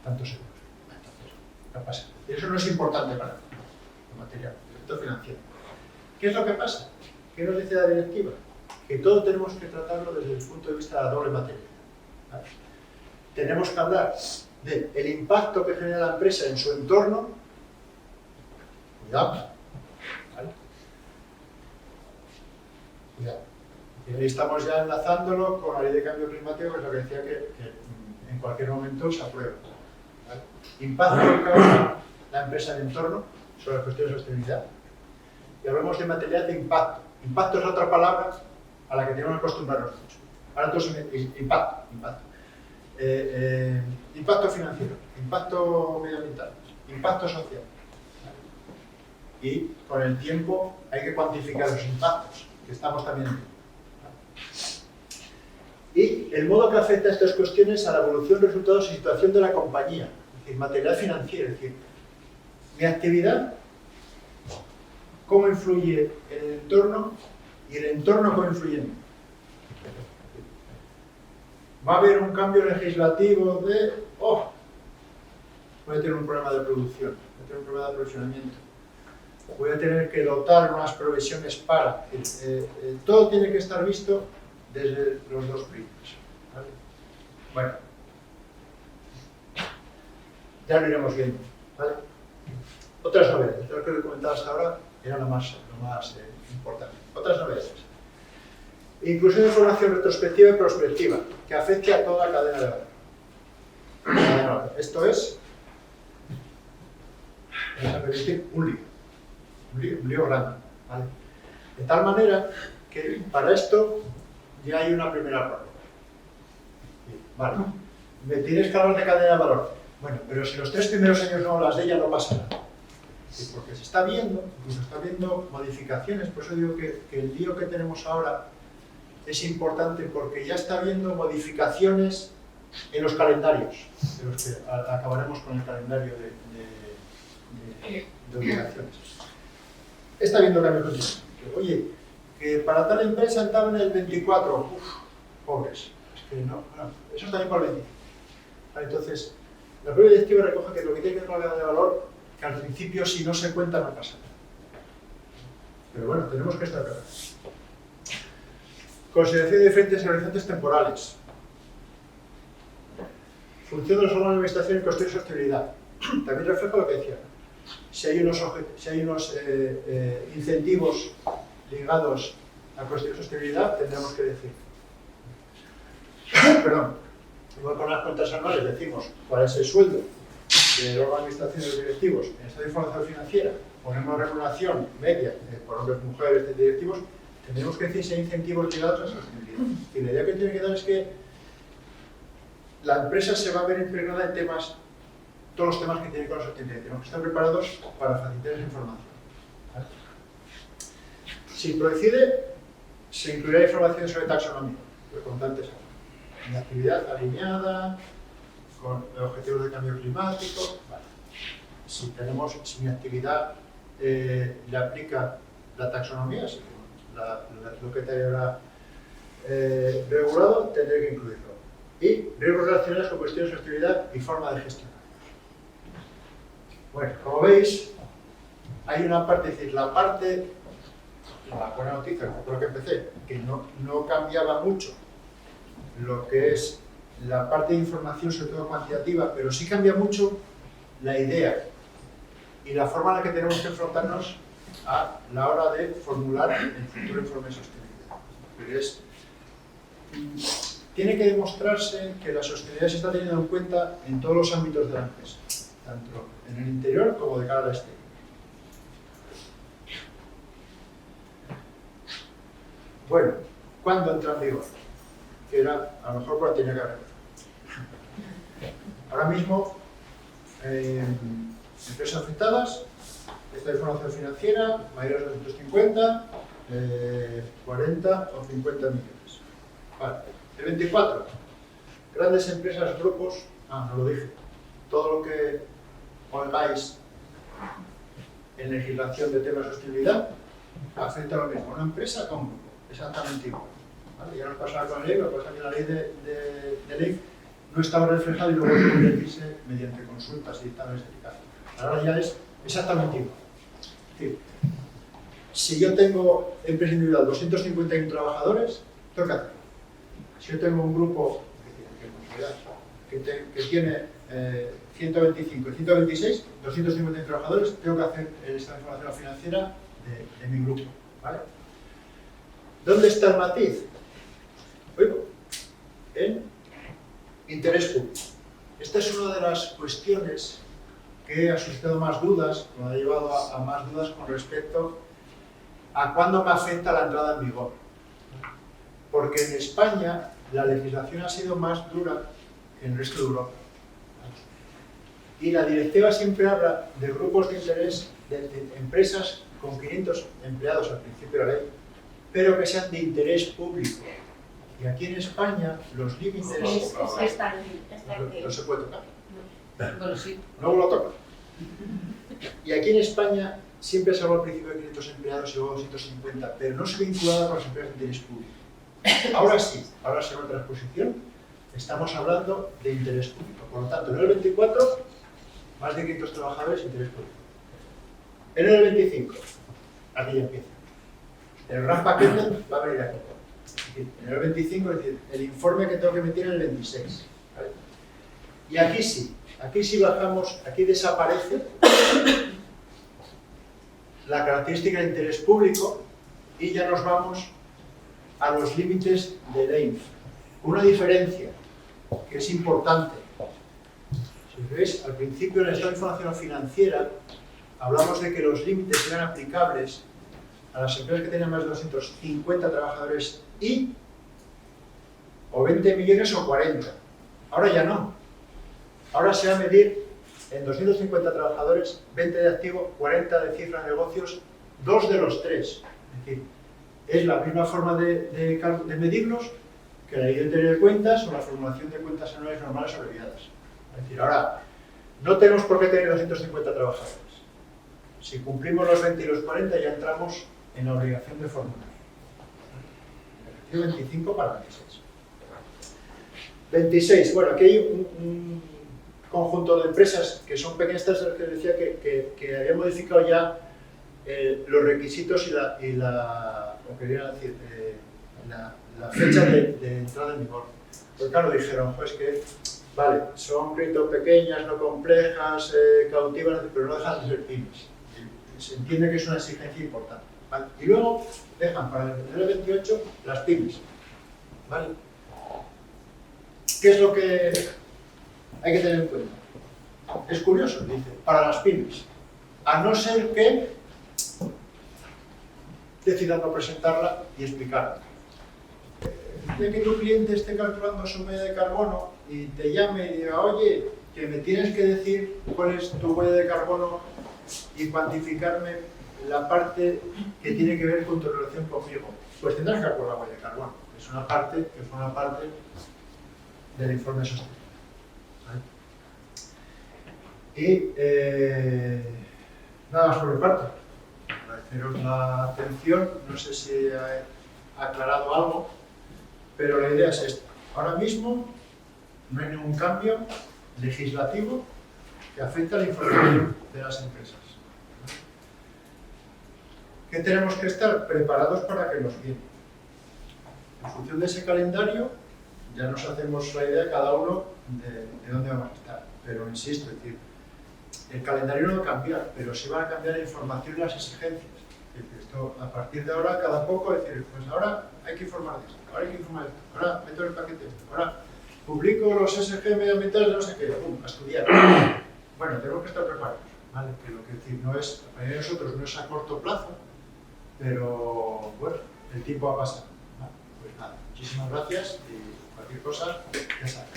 tantos euros. Entonces, no pasa. Y eso no es importante para el material, el efecto financiero. ¿Qué es lo que pasa? ¿Qué nos dice la directiva? Que todo tenemos que tratarlo desde el punto de vista de la doble materialidad. ¿Vale? Tenemos que hablar del impacto que genera la empresa en su entorno. Cuidado. ¿Vale? Cuidado. Y ahí estamos ya enlazándolo con la ley de cambio climático, que es lo que decía que en cualquier momento se aprueba. ¿Vale? Impacto que causa la empresa en el entorno sobre las cuestiones de sostenibilidad. Y hablamos de materialidad de impacto. Impacto es otra palabra a la que tenemos que acostumbrarnos mucho. Ahora todos impacto financiero, impacto medioambiental, impacto social. Y con el tiempo hay que cuantificar los impactos, que estamos también viendo. Y el modo que afecta a estas cuestiones a la evolución, resultados y situación de la compañía, es decir, material financiero, es decir, mi actividad, cómo influye en el entorno y el entorno cómo influye en mí. Va a haber un cambio legislativo de, voy a tener un problema de producción, voy a tener un problema de aprovisionamiento, voy a tener que dotar unas provisiones para, todo tiene que estar visto desde los dos prismas. ¿Vale? Bueno, ya lo iremos viendo. ¿Vale? Otras novedades, lo que he comentado hasta ahora era lo más importante. Otras novedades. Inclusión de información retrospectiva y prospectiva, que afecte a toda la cadena de valor. Esto es, vamos a permitir, un lío grande. ¿Vale? De tal manera que para esto ya hay una primera prueba. Vale, me tienes que hablar de cadena de valor. Bueno, pero si los 3 primeros años no hablas de ella, no pasa nada. Sí, porque se está viendo, incluso está viendo modificaciones, por eso digo que el lío que tenemos ahora es importante porque ya está habiendo modificaciones en los calendarios, de los que acabaremos con el calendario de obligaciones. Está habiendo cambios continuos. Oye, que para tal empresa entraban en el 24, pobres. Es que no, eso está bien para el 25. Vale, entonces, la prueba directiva recoge que lo que tiene que ver con la cadena de valor, que al principio si no se cuenta no pasa nada. Pero bueno, tenemos que estar claros. Consideración de diferentes horizontes temporales. Función de los órganos de administración en cuestión de sostenibilidad. También refleja lo que decía. Si hay unos incentivos ligados a cuestión de sostenibilidad, tendremos que decir. Perdón, igual con las cuentas anuales decimos cuál es el sueldo del órgano de administración de los directivos en esta información financiera, ponemos remuneración media por hombres y mujeres de directivos, tendremos que decir si hay incentivos ligados a la sostenibilidad. Y la idea que tiene que dar es que la empresa se va a ver impregnada en temas, todos los temas que tienen con la sostenibilidad. Tenemos que estar preparados para facilitar esa información. ¿Vale? Si procede, se incluirá información sobre taxonomía, lo que antes mi actividad alineada con objetivos de cambio climático. Vale. Si mi actividad le aplica la taxonomía, así que lo que te habrá regulado, tendré que incluirlo. Y riesgos relacionados con cuestiones de sostenibilidad y forma de gestionar. Bueno, como veis, hay una parte, es decir, la buena noticia, con lo que empecé, que no cambiaba mucho lo que es la parte de información, sobre todo cuantitativa, pero sí cambia mucho la idea y la forma en la que tenemos que enfrentarnos a la hora de formular el futuro informe de sostenibilidad. Tiene que demostrarse que la sostenibilidad se está teniendo en cuenta en todos los ámbitos de la empresa, tanto en el interior como de cara al exterior. Bueno, ¿cuándo entra en vigor? Que era, a lo mejor, por la tenía que haber. Ahora mismo, empresas afectadas, esta información financiera, mayores de 250, 40 o 50 millones. Vale. El 24, grandes empresas, grupos, no lo dije, todo lo que oigáis en legislación de temas de sostenibilidad afecta a lo mismo, una empresa con un grupo, exactamente igual. ¿Vale? Ya nos pasaba con la ley, lo que pasa es que la ley de ley no estaba reflejada y luego hay que convertirse mediante consultas y dictámenes de eficacia. Ahora ya es exactamente igual. Es decir, si yo tengo empresa individual 251 trabajadores, tengo que hacerlo. Si yo tengo un grupo que tiene 125 y 126, 250 trabajadores, tengo que hacer esta información financiera de mi grupo. ¿Vale? ¿Dónde está el matiz? En interés público. Esta es una de las cuestiones que ha suscitado más dudas, que me ha llevado a más dudas con respecto a cuándo me afecta la entrada en vigor. Porque en España la legislación ha sido más dura que en el resto de Europa. Y la directiva siempre habla de grupos de interés, de empresas con 500 empleados al principio de la ley, pero que sean de interés público. Y aquí en España los límites no se puede tocar. Bueno, sí. Luego lo toca. Y aquí en España siempre se habla al principio de 500 empleados y luego 250, pero no se vinculaba con las empresas de interés público. Ahora sí, ahora según la transposición, estamos hablando de interés público. Por lo tanto, en el 24, más de 500 trabajadores, interés público. En el 25, aquí ya empieza. El gran paquete va a venir aquí. En el 25, es decir, el informe que tengo que emitir en el 26. ¿Vale? Y aquí sí bajamos, aquí desaparece la característica de interés público y ya nos vamos a los límites de ley. Una diferencia que es importante. Si veis, al principio en el Estado de Información Financiera hablamos de que los límites eran aplicables a las empresas que tenían más de 250 trabajadores y o 20 millones o 40. Ahora ya no. Ahora se va a medir en 250 trabajadores, 20 de activo, 40 de cifra de negocios, 2 de los 3. Es decir, es la misma forma de medirlos que la ley de tener cuentas o la formulación de cuentas anuales normales abreviadas. Es decir, ahora, no tenemos por qué tener 250 trabajadores. Si cumplimos los 20 y los 40 ya entramos en la obligación de formular. Ejercicio 25 para 26. 26, bueno, aquí hay un conjunto de empresas que son pequeñas, que decía que había modificado ya los requisitos y la fecha de entrada en vigor. Porque claro, dijeron, pues que, vale, son créditos pequeñas, no complejas, cautivas, pero no dejan de ser pymes. Se entiende que es una exigencia importante. ¿Vale? Y luego dejan para el 28 las pymes. ¿Vale? ¿Qué es lo que hay que tener en cuenta? Es curioso, dice, para las pymes. A no ser que decidan no presentarla y explicarla. De que tu cliente esté calculando su huella de carbono y te llame y diga, oye, que me tienes que decir cuál es tu huella de carbono y cuantificarme la parte que tiene que ver con tu relación conmigo, pues tendrás que calcular la huella de carbono. Es una parte que forma parte del informe sostenible. ¿Vale? Y nada más por mi parte. Agradeceros la atención, no sé si he aclarado algo, pero la idea es esta. Ahora mismo no hay ningún cambio legislativo que afecte a la información de las empresas. ¿Qué tenemos que estar? Preparados para que nos viene. En función de ese calendario, ya nos hacemos la idea cada uno de dónde vamos a estar. Pero insisto, es decir, el calendario no va a cambiar, pero sí va a cambiar la información y las exigencias. Es decir, esto, a partir de ahora, cada poco, decir, pues ahora hay que informar de esto, ahora hay que informar de esto, ahora meto el paquete esto, ahora publico los SG medioambientales de no sé qué, a estudiar. Bueno, tenemos que estar preparados, ¿vale? Que lo que decir no es, para nosotros no es a corto plazo, pero bueno, el tiempo va a pasar. ¿Vale? Pues nada, muchísimas gracias y cualquier cosa, ya sabes.